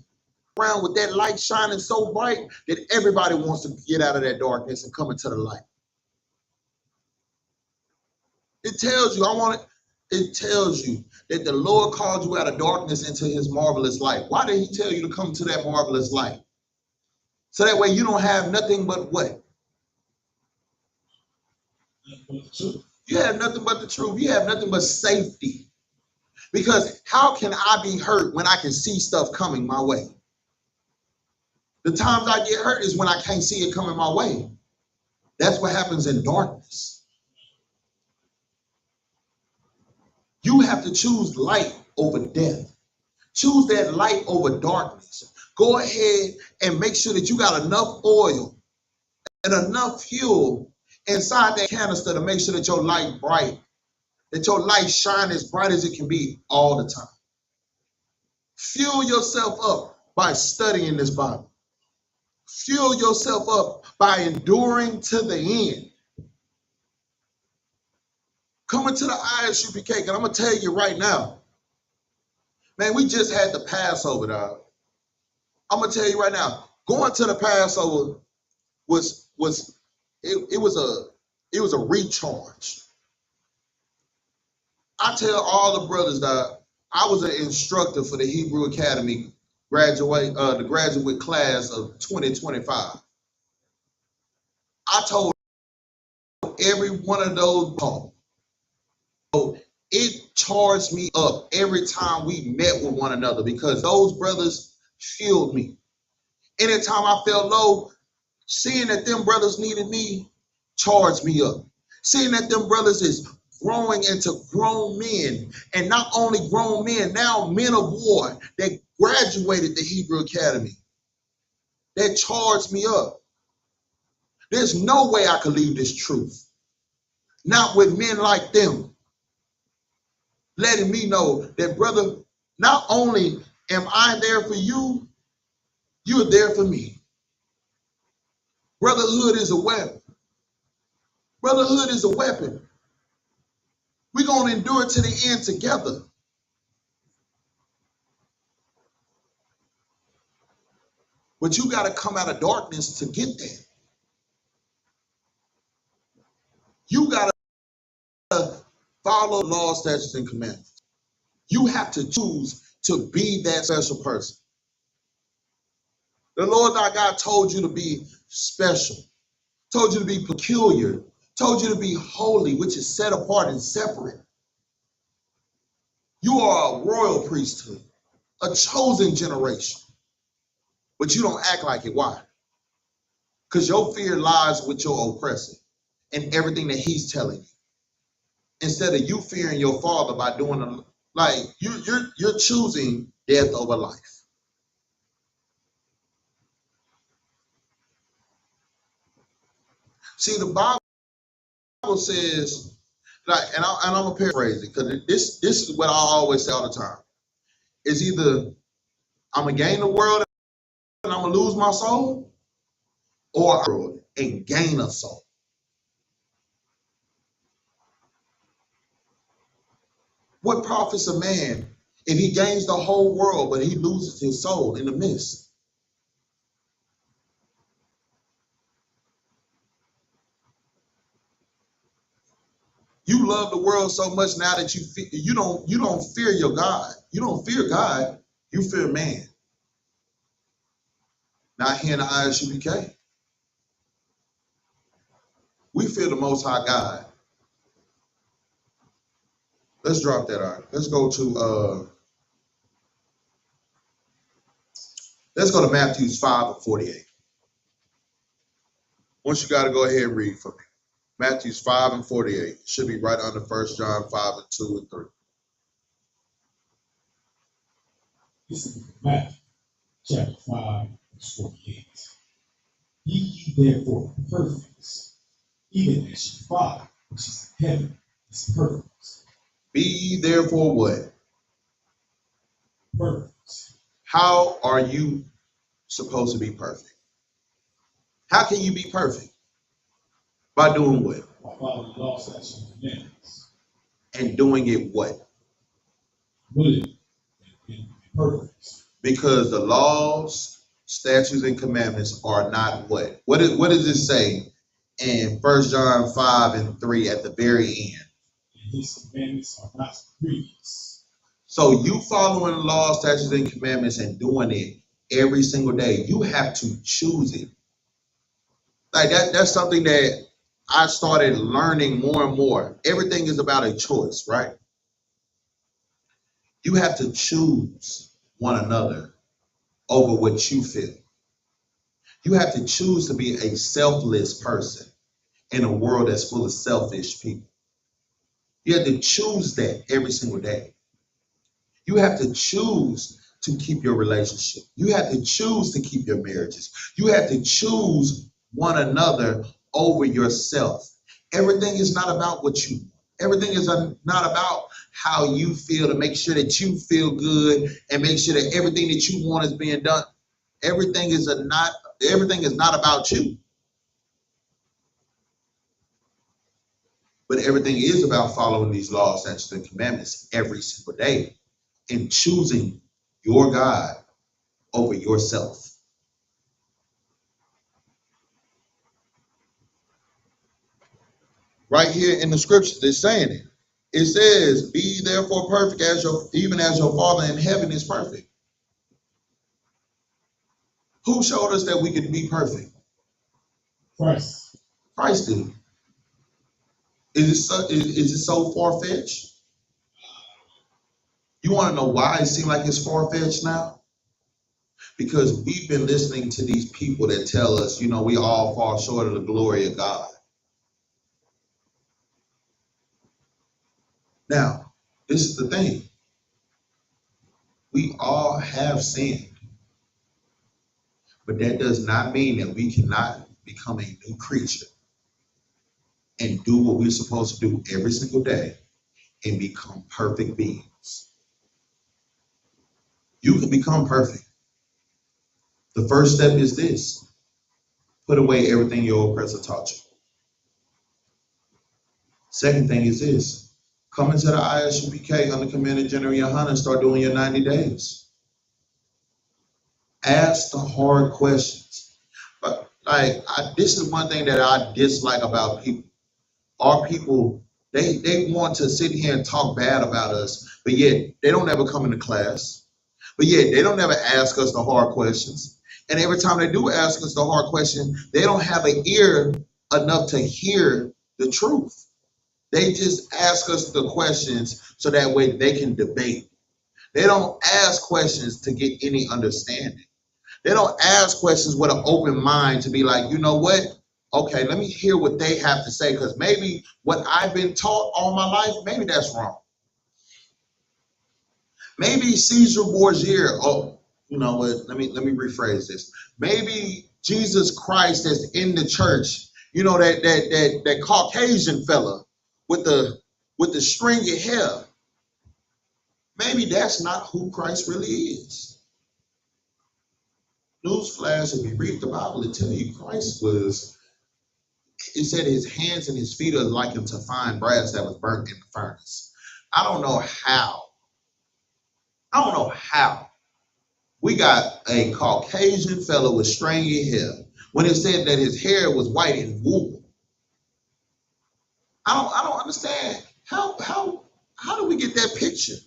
Around with that light shining so bright that everybody wants to get out of that darkness and come into the light. It tells you, it tells you that the Lord called you out of darkness into his marvelous light. Why did he tell you to come to that marvelous light? So that way you don't have nothing but what? You have nothing but the truth. You have nothing but safety. Because how can I be hurt when I can see stuff coming my way? The times I get hurt is when I can't see it coming my way. That's what happens in darkness. You have to choose light over death. Choose that light over darkness. Go ahead and make sure that you got enough oil and enough fuel inside that canister to make sure that your light bright, that your light shine as bright as it can be all the time. Fuel yourself up by studying this Bible. Fuel yourself up by enduring to the end. Coming to the I.S.U.P.K, and I'm gonna tell you right now, man, we just had the Passover, dog. I'm gonna tell you right now, going to the Passover was a recharge. I tell all the brothers that I was an instructor for the Hebrew Academy the graduate class of 2025. I told every one of those poems. So it charged me up every time we met with one another because those brothers fueled me. Anytime I felt low, seeing that them brothers needed me charged me up. Seeing that them brothers is growing into grown men, and not only grown men, now men of war that graduated the Hebrew Academy, that charged me up. There's no way I could leave this truth. Not with men like them, letting me know that, brother, not only am I there for you, you're there for me. Brotherhood is a weapon. Brotherhood is a weapon. We're going to endure to the end together. But you got to come out of darkness to get there. You got to follow law, statutes, and commandments. You have to choose to be that special person. The Lord thy God told you to be special, told you to be peculiar, told you to be holy, which is set apart and separate. You are a royal priesthood, a chosen generation. But you don't act like it. Why? Because your fear lies with your oppressor and everything that he's telling you. Instead of you fearing your father by doing you're choosing death over life. See, the Bible says, and I'm gonna paraphrase it because this is what I always say all the time. It's either I'm gonna gain the world and I'm gonna lose my soul, or and gain a soul. What profits a man if he gains the whole world but he loses his soul in the midst? You love the world so much now that you don't fear your God. You don't fear God. You fear man. Not here in the I.S.U.P.K. We fear the Most High God. Let's drop that out. Let's go to Matthew 5:48. Once you got to go ahead and read for me. Matthew 5:48. Should be right under 1 John 5:2 and 3. This is Matthew chapter 5, verse 48. Be ye therefore perfect, even as your Father which is in heaven is perfect. Be ye therefore what? Perfect. How are you supposed to be perfect? How can you be perfect? By doing what? By following the law, statutes, and commandments. And doing it what? Willing and perfect. Because the laws, statutes, and commandments are not what? What does it say in 1 John 5:3 at the very end? And his commandments are not grievous. So you following the law, statutes, and commandments and doing it every single day, you have to choose it. Like that's something that I started learning more and more. Everything is about a choice, right? You have to choose one another over what you feel. You have to choose to be a selfless person in a world that's full of selfish people. You have to choose that every single day. You have to choose to keep your relationship. You have to choose to keep your marriages. You have to choose one another over yourself. Everything is not about what you want. Everything is not about how you feel to make sure that you feel good and make sure that everything that you want is being done. Everything is not about you. But everything is about following these laws, statutes, and commandments every single day and choosing your God over yourself. Right here in the scriptures, it's saying it. It says, be therefore perfect even as your Father in heaven is perfect. Who showed us that we could be perfect? Christ. Christ did. Is it so far-fetched? You want to know why it seems like it's far-fetched now? Because we've been listening to these people that tell us, we all fall short of the glory of God. Now, this is the thing. We all have sinned. But that does not mean that we cannot become a new creature and do what we're supposed to do every single day and become perfect beings. You can become perfect. The first step is this. Put away everything your oppressor taught you. Second thing is this. Come into the I.S.U.P.K under Commander General YAHANNA and start doing your 90 days. Ask the hard questions. But this is one thing that I dislike about people. Our people, they want to sit here and talk bad about us, but yet they don't ever come into class. But yet they don't ever ask us the hard questions. And every time they do ask us the hard question, they don't have an ear enough to hear the truth. They just ask us the questions so that way they can debate. They don't ask questions to get any understanding. They don't ask questions with an open mind to be like, you know what? Okay, let me hear what they have to say, because maybe what I've been taught all my life, maybe that's wrong. Maybe Caesar Borgia, you know what? Let me rephrase this. Maybe Jesus Christ that's in the church, that Caucasian fella with the stringy hair. Maybe that's not who Christ really is. Newsflash, if you read the Bible, it tells you Christ was, it said his hands and his feet are like unto fine brass that was burnt in the furnace. I don't know how we got a Caucasian fellow with stringy hair when it said that his hair was white and wool. I don't understand how do we get that picture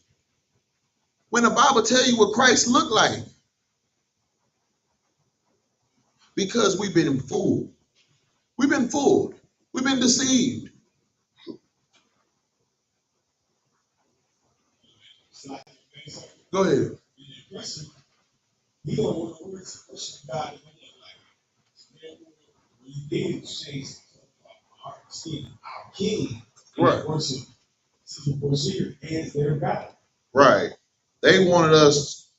when the Bible tells you what Christ looked like? Because we've been fooled. We've been fooled. We've been deceived. Go ahead. We don't want to worship God in the like we did exchange our skin, our king, Right. Worship as their God. Right. They wanted us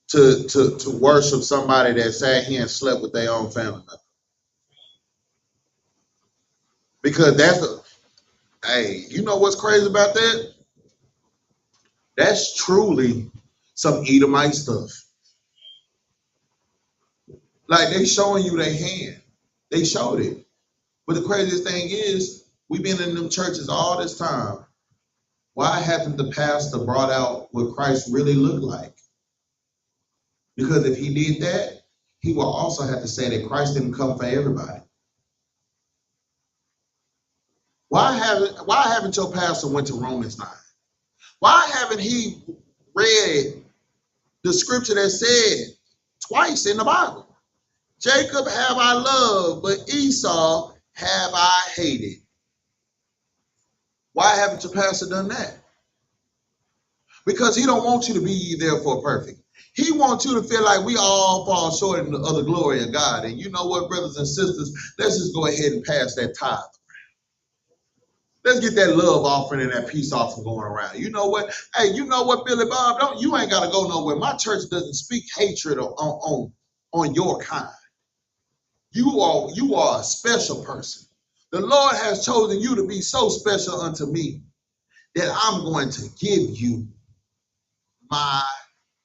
to worship somebody that sat here and slept with their own family member. Because hey, you know what's crazy about that? That's truly some Edomite stuff. Like they showing you their hand. They showed it. But the craziest thing is, we've been in them churches all this time. Why haven't the pastor brought out what Christ really looked like? Because if he did that, he will also have to say that Christ didn't come for everybody. Why haven't your pastor went to Romans 9? Why haven't he read the scripture that said twice in the Bible, Jacob have I loved, but Esau have I hated? Why haven't your pastor done that? Because he don't want you to be therefore perfect. He wants you to feel like we all fall short of the glory of God. And you know what, brothers and sisters, let's just go ahead and pass that tithe. Let's get that love offering and that peace offering going around. You know what? Hey, you know what, Billy Bob? You ain't got to go nowhere. My church doesn't speak hatred on your kind. You are a special person. The Lord has chosen you to be so special unto me that I'm going to give you my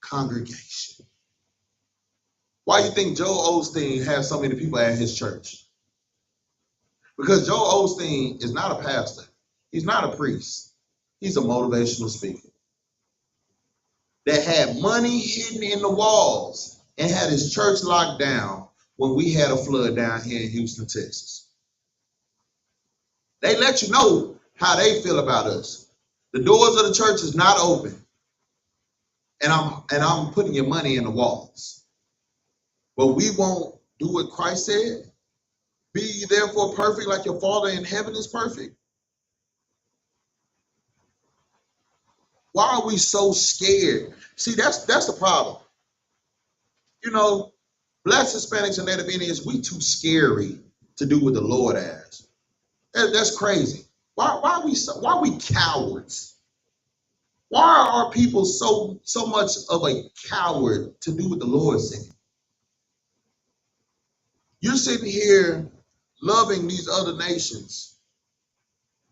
congregation. Why do you think Joel Osteen has so many people at his church? Because Joel Osteen is not a pastor. He's not a priest. He's a motivational speaker that had money hidden in the walls and had his church locked down when we had a flood down here in Houston, Texas. They let you know how they feel about us. The doors of the church is not open. And I'm putting your money in the walls. But we won't do what Christ said. Be ye therefore perfect like your Father in heaven is perfect. Why are we so scared? See, that's the problem. You know, Blacks, Hispanics, and Native Indians, we too scary to do what the Lord asks. That's crazy. Why are we cowards? Why are people so much of a coward to do what the Lord said? You're sitting here loving these other nations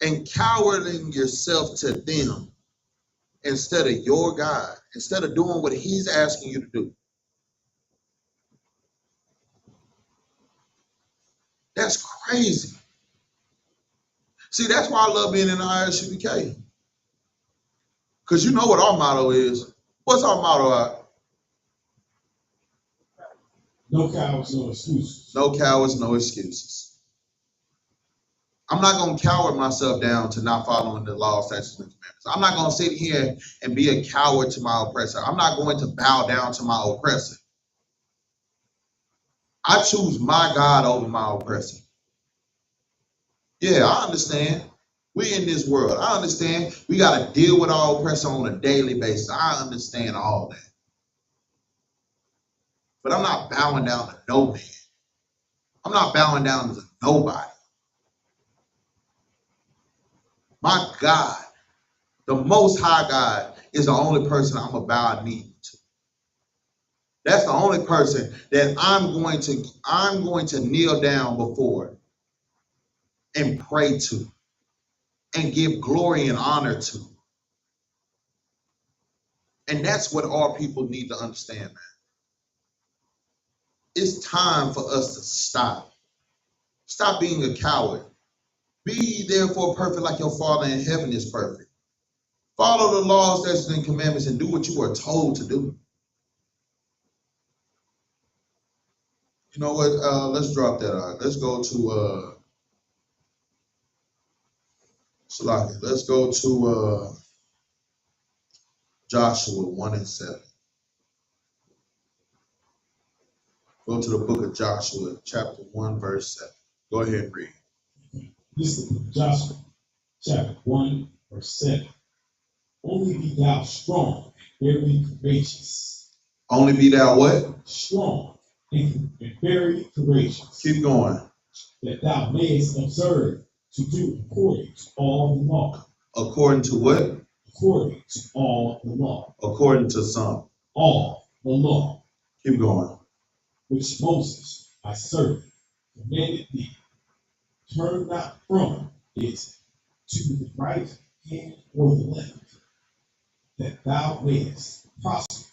and cowarding yourself to them instead of your God, instead of doing what he's asking you to do. That's crazy. See, that's why I love being in the I.S.U.P.K. Because you know what our motto is. What's our motto? No cowards, no excuses. No cowards, no excuses. I'm not going to cower myself down to not following the law, statutes, and commandments. I'm not going to sit here and be a coward to my oppressor. I'm not going to bow down to my oppressor. I choose my God over my oppressor. Yeah, I understand. We in this world. I understand. We got to deal with our oppressor on a daily basis. I understand all that. But I'm not bowing down to no man. I'm not bowing down to nobody. My God, the Most High God, is the only person I'm going to bow a knee to. That's the only person that I'm going to kneel down before and pray to and give glory and honor to. And that's what our people need to understand, man. It's time for us to stop. Stop being a coward. Be therefore perfect like your Father in heaven is perfect. Follow the laws, statutes, and commandments and do what you are told to do. You know what? Let's drop that out. Let's go to Shalaki. Let's go to Joshua 1:7. Go to the book of Joshua, chapter 1, verse 7. Go ahead and read. This is the book of Joshua, chapter 1, verse 7. Only be thou strong and very courageous. Only be thou what? Strong and very courageous. Keep going. That thou mayest observe to do according to all the law. According to what? According to all the law. According to some. All the law. Keep going. Which Moses, my servant, commanded thee. Turn not from it to the right hand or the left, that thou mayest prosper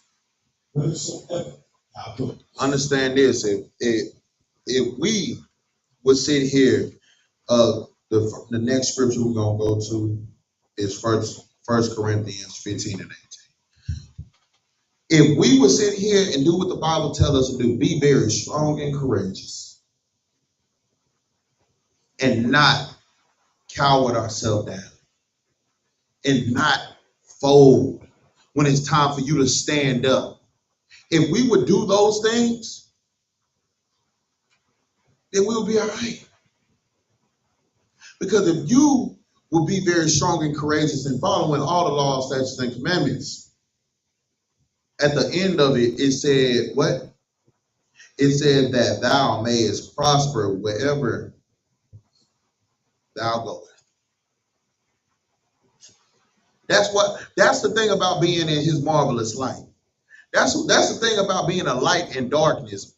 whithersoever thou goest. Understand this. If we would sit here, the next scripture we're going to go to is First Corinthians 15 and 18. If we would sit here and do what the Bible tells us to do, be very strong and courageous, and not coward ourselves down, and not fold when it's time for you to stand up. If we would do those things, then we'll be all right. Because if you will be very strong and courageous and following all the laws, statutes, and commandments, at the end of it, it said what? It said that thou mayest prosper wherever thou goest. That's the thing about being in his marvelous light. That's the thing about being a light in darkness.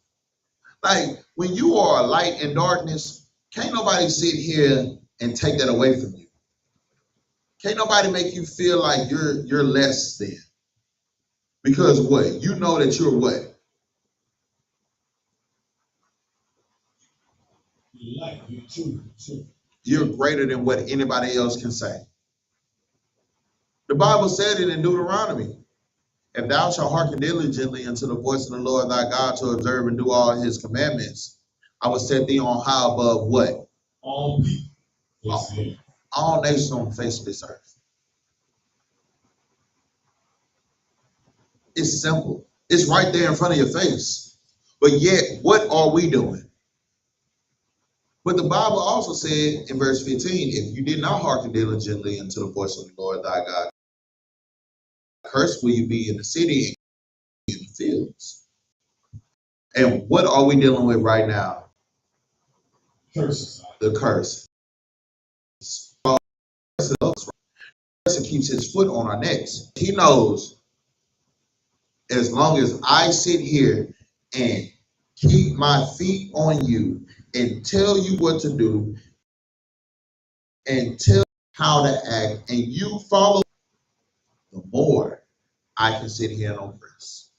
Like when you are a light in darkness, can't nobody sit here and take that away from you. Can't nobody make you feel like you're less than. Because what? You know that you're what? You're light, you're true. You're greater than what anybody else can say. The Bible said it in Deuteronomy. If thou shalt hearken diligently unto the voice of the Lord thy God to observe and do all his commandments, I will set thee on high above what? All people. All nations on the face of this earth. It's simple. It's right there in front of your face. But yet, what are we doing? But the Bible also said in verse 15, if you did not hearken diligently unto the voice of the Lord thy God, cursed will you be in the city and in the fields. And what are we dealing with right now? Curses. The curse. The person keeps his foot on our necks. He knows as long as I sit here and keep my feet on you and tell you what to do and tell you how to act and you follow, the more I can sit here and oppress.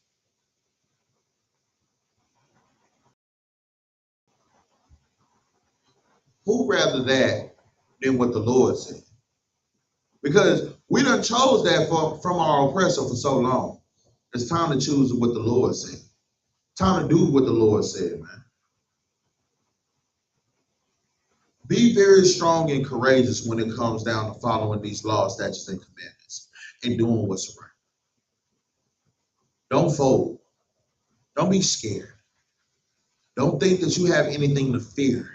Who rather that than what the Lord said? Because we done chose that from our oppressor for so long. It's time to choose what the Lord said. Time to do what the Lord said, man. Be very strong and courageous when it comes down to following these laws, statutes, and commandments and doing what's right. Don't fold. Don't be scared. Don't think that you have anything to fear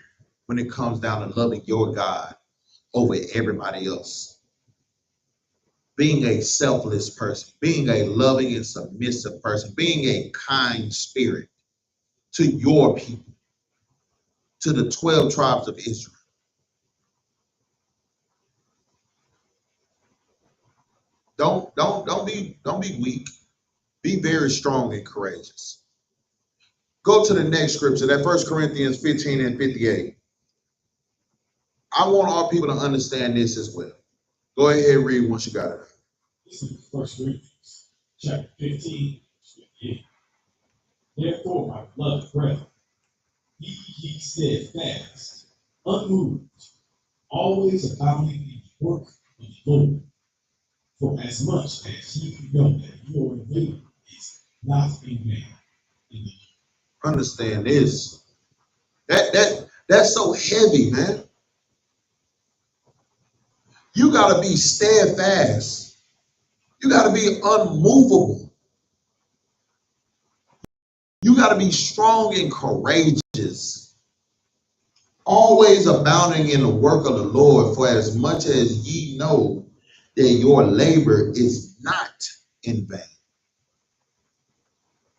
when it comes down to loving your God over everybody else. Being a selfless person, being a loving and submissive person, being a kind spirit to your people, to the 12 tribes of Israel. Don't be weak. Be very strong and courageous. Go to the next scripture, that 1 Corinthians 15 and 58. I want all people to understand this as well. Go ahead and read once you got it. This is 1 Corinthians chapter 15, 58. Therefore, my beloved brethren, be ye steadfast, unmoved, always abounding in the work of the Lord. For as much as ye know that your labor is not in vain. Understand this. That's so heavy, man. You got to be steadfast. You got to be unmovable. You got to be strong and courageous. Always abounding in the work of the Lord, for as much as ye know that your labor is not in vain.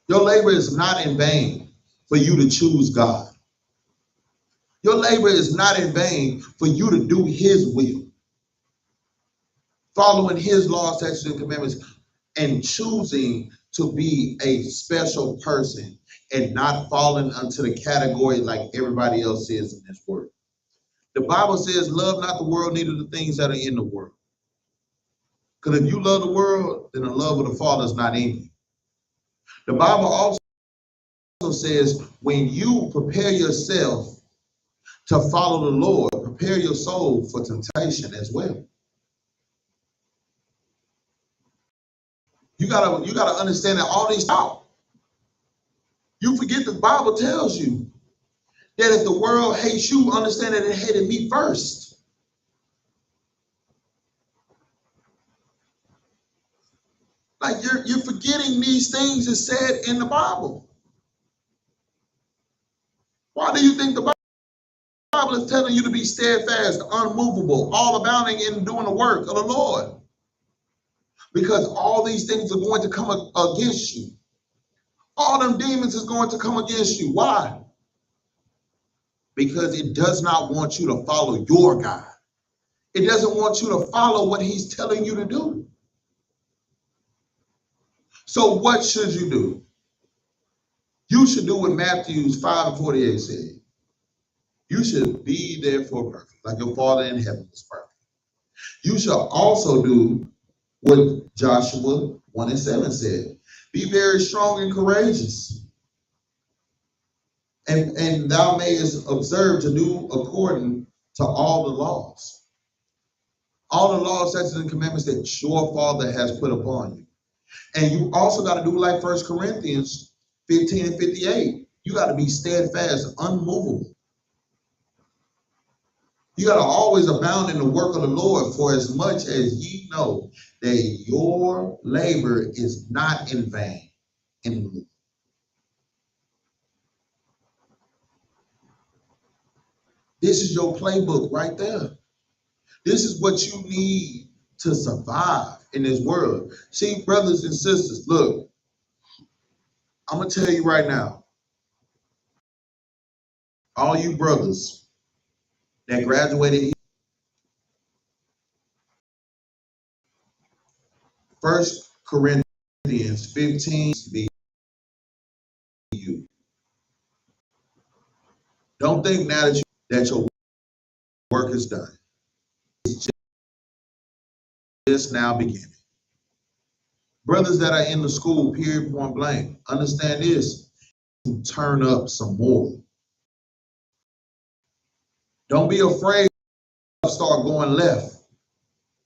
Your labor is not in vain for you to choose God. Your labor is not in vain for you to do his will, following his laws, statutes, and commandments, and choosing to be a special person and not falling into the category like everybody else is in this world. The Bible says, love not the world, neither the things that are in the world. Because if you love the world, then the love of the Father is not in you. The Bible also says, when you prepare yourself to follow the Lord, prepare your soul for temptation as well. You gotta understand that all these thoughts. You forget the Bible tells you that if the world hates you, understand that it hated me first. Like you're forgetting these things is said in the Bible. Why do you think the Bible is telling you to be steadfast, unmovable, all abounding in doing the work of the Lord? Because all these things are going to come against you. All them demons is going to come against you. Why? Because it does not want you to follow your God. It doesn't want you to follow what he's telling you to do. So what should you do? You should do what Matthew 5 and 48 said. You should be therefore perfect, like your Father in heaven is perfect. You shall also do what Joshua 1 and 7 said. Be very strong and courageous. And thou mayest observe to do according to all the laws. All the laws, statutes, and commandments that your Father has put upon you. And you also got to do like 1 Corinthians 15 and 58. You got to be steadfast, unmovable. You got to always abound in the work of the Lord, for as much as ye know that your labor is not in vain in the Lord. This is your playbook right there. This is what you need to survive in this world. See, brothers and sisters, look, I'm going to tell you right now, all you brothers that graduated, 1 Corinthians 15 be you. Don't think now that your work is done. It's just now beginning. Brothers that are in the school, period, point blank, understand this. Turn up some more. Don't be afraid to start going left.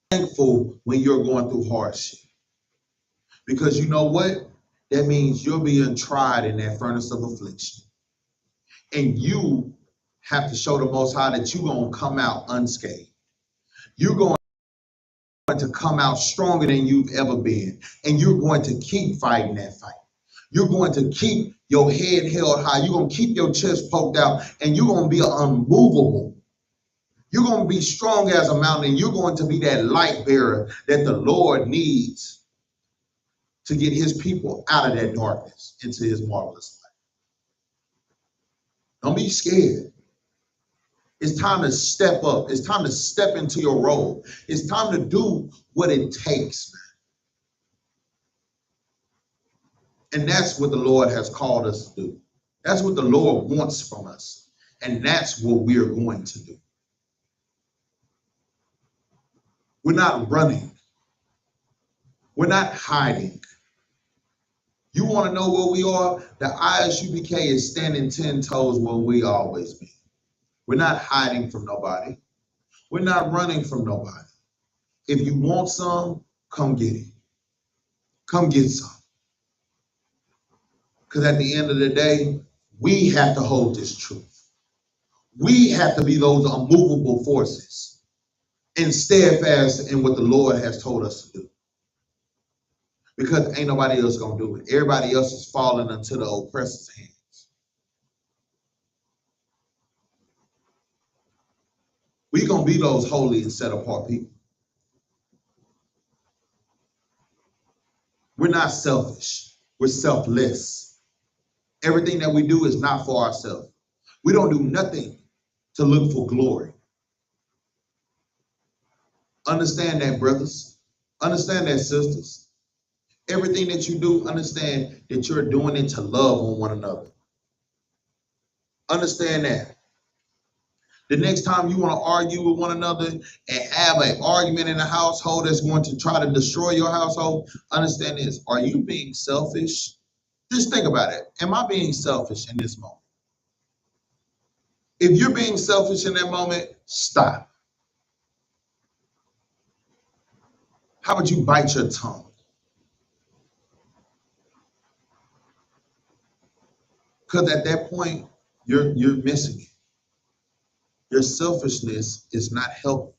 Thankful when you're going through hardship. Because you know what? That means you're being tried in that furnace of affliction. And you have to show the Most High that you're going to come out unscathed. You're going to come out stronger than you've ever been. And you're going to keep fighting that fight. You're going to keep your head held high. You're going to keep your chest poked out. And you're going to be unmovable. You're going to be strong as a mountain. You're going to be that light bearer that the Lord needs to get his people out of that darkness into his marvelous light. Don't be scared. It's time to step up. It's time to step into your role. It's time to do what it takes, man. And that's what the Lord has called us to do. That's what the Lord wants from us. And that's what we're going to do. We're not running. We're not hiding. You want to know where we are? The I.S.U.P.K is standing 10 toes where we always been. We're not hiding from nobody. We're not running from nobody. If you want some, come get it. Come get some. Because at the end of the day, we have to hold this truth. We have to be those unmovable forces and steadfast in what the Lord has told us to do. Because ain't nobody else going to do it. Everybody else is falling into the oppressor's hands. We're going to be those holy and set apart people. We're not selfish. We're selfless. Everything that we do is not for ourselves. We don't do nothing to look for glory. Understand that, brothers. Understand that, sisters. Everything that you do, understand that you're doing it to love on one another. Understand that. The next time you want to argue with one another and have an argument in a household that's going to try to destroy your household, understand this. Are you being selfish? Just think about it. Am I being selfish in this moment? If you're being selfish in that moment, stop. How would you bite your tongue? Because at that point, you're missing it. Your selfishness is not helping.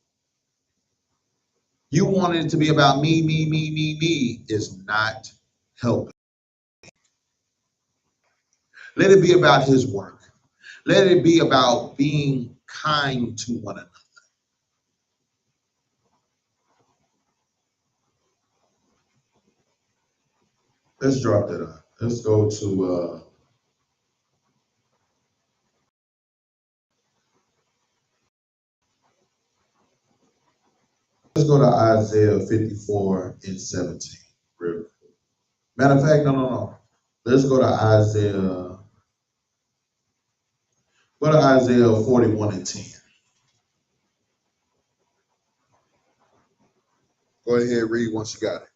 You wanted it to be about me, me is not helping. Let it be about his work. Let it be about being kind to one another. Let's drop that on. Let's go to Isaiah 54 and 17. Real quick. Matter of fact, no. Let's go to Isaiah 41 and 10. Go ahead, read once you got it.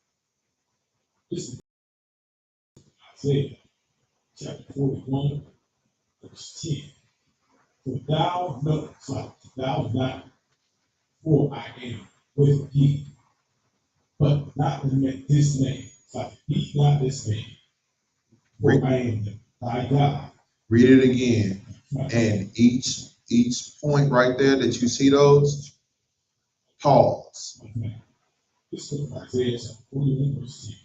This is Isaiah chapter 41, verse 10. For thou knowest, thou not, for I am with thee. But not dismayed. So be not dismayed, for I am thy God. Read it again. And each point right there that you see those, pause. Okay. This is Isaiah 41 verse 6.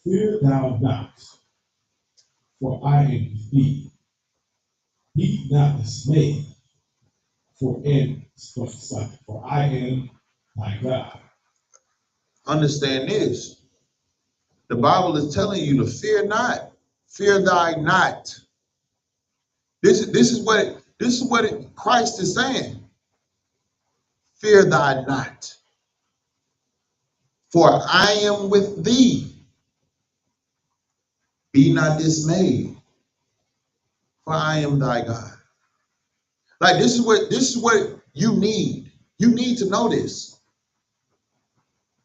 Fear thou not, for I am with thee. Be not dismayed, for I am thy God. Understand this. The Bible is telling you to fear not, fear thy not. This is what Christ is saying. Fear thy not, for I am with thee. Be not dismayed, for I am thy God. Like this is what you need. You need to know this.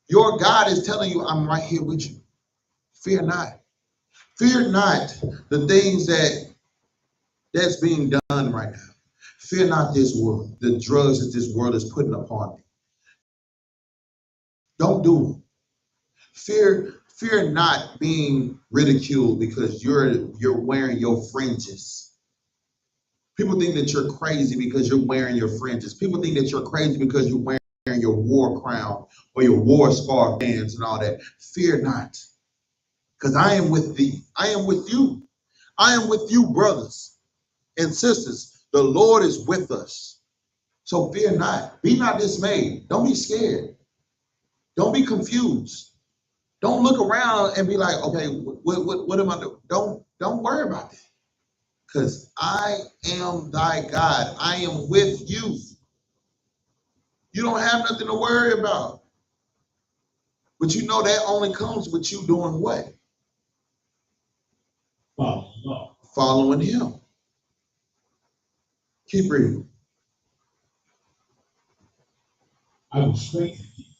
Your God is telling you, I'm right here with you. Fear not. Fear not the things that's being done right now. Fear not this world, the drugs that this world is putting upon me. Don't do them. Fear not being ridiculed because you're wearing your fringes. People think that you're crazy because you're wearing your fringes. People think that you're crazy because you're wearing your war crown or your war scarf bands and all that. Fear not, because I am with thee. I am with you. I am with you, brothers and sisters. The Lord is with us. So fear not. Be not dismayed. Don't be scared. Don't be confused. Don't look around and be like, okay, what am I doing? Don't worry about that. Because I am thy God. I am with you. You don't have nothing to worry about. But you know that only comes with you doing what? Following him. Keep reading. I will strengthen thee.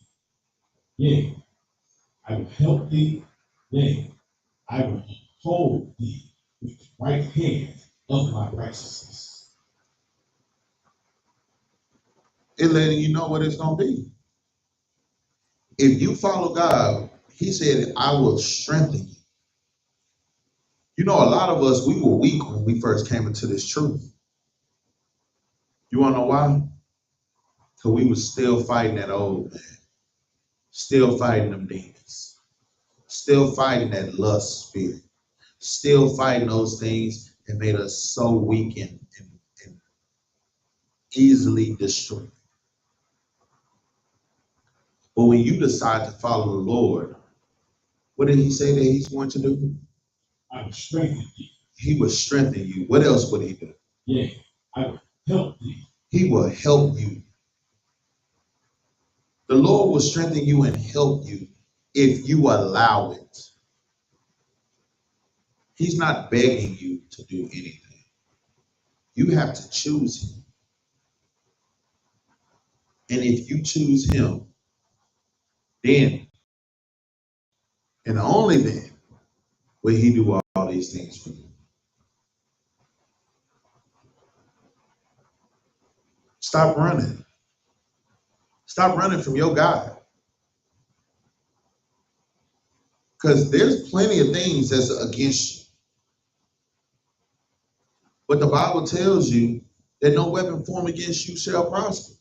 Yea, I will help thee. Yea, I will hold thee with the right hand of my righteousness. It's letting you know what it's going to be. If you follow God, he said, I will strengthen you. You know, a lot of us, we were weak when we first came into this truth. You want to know why? Because we were still fighting that old man. Still fighting them demons. Still fighting that lust spirit. Still fighting those things that made us so weak and easily destroyed. But when you decide to follow the Lord, what did he say that he's going to do? I will strengthen thee. He will strengthen you. What else would he do? Yeah, I will help thee. He will help you. The Lord will strengthen you and help you if you allow it. He's not begging you to do anything. You have to choose him. And if you choose him, then and only then will he do all these things for you. Stop running. Stop running from your God. Because there's plenty of things that's against you. But the Bible tells you that no weapon formed against you shall prosper.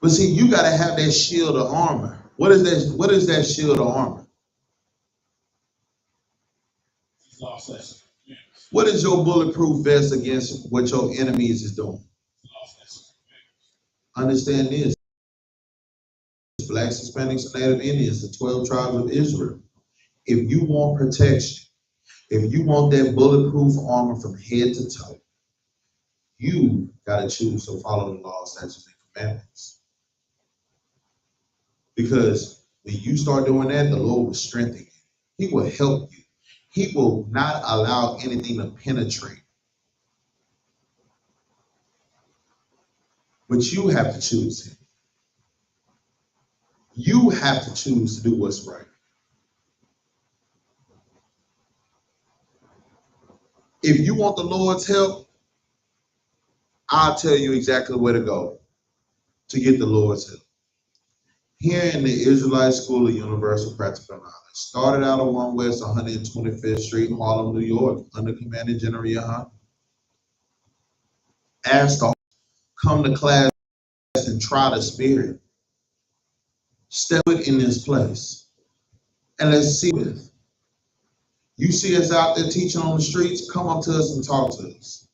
But see, you got to have that shield of armor. What is that? What is that shield of armor? What is your bulletproof vest against what your enemies is doing? Understand this. Blacks, Hispanics, and Native Indians, the 12 tribes of Israel. If you want protection, if you want that bulletproof armor from head to toe, you got to choose to follow the law, statutes, and commandments. Because when you start doing that, the Lord will strengthen you. He will help you. He will not allow anything to penetrate. But you have to choose him. You have to choose to do what's right. If you want the Lord's help, I'll tell you exactly where to go to get the Lord's help. Here in the Israelite School of Universal Practical Knowledge, started out on 1 West 125th Street, Harlem, New York, under Commander General YAHANNA. Asked to come to class and try the spirit. Step it in this place. And let's see this. You see us out there teaching on the streets, come up to us and talk to us.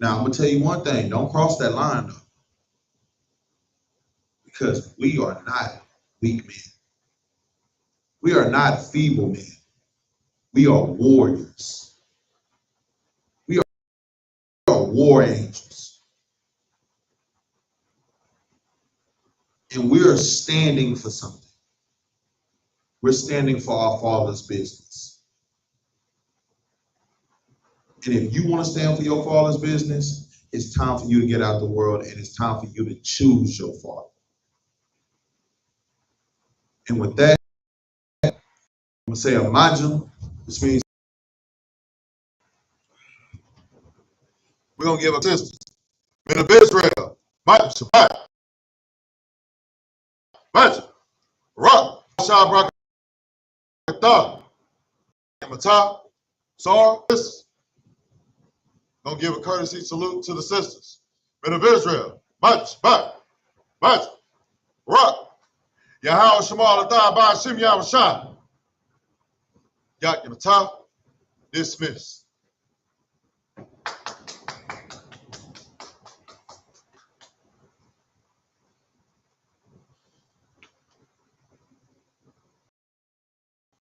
Now, I'm going to tell you one thing. Don't cross that line, though. Because we are not weak men. We are not feeble men. We are warriors. We are war angels. And we are standing for something. We're standing for our Father's business. And if you want to stand for your Father's business, it's time for you to get out the world, and it's time for you to choose your Father. And with that, I'm going to say a majum, which means we're going to give a sisters. Men of Israel, majum, Shabbat, majum, rock, shabrak, Matah, Sar, sisters. Gonna give a courtesy salute to the sisters. Men of Israel, much, but, rock. Yahweh Shemal Adah Ba Shem Yahweh Shah. Yak Matah, dismissed.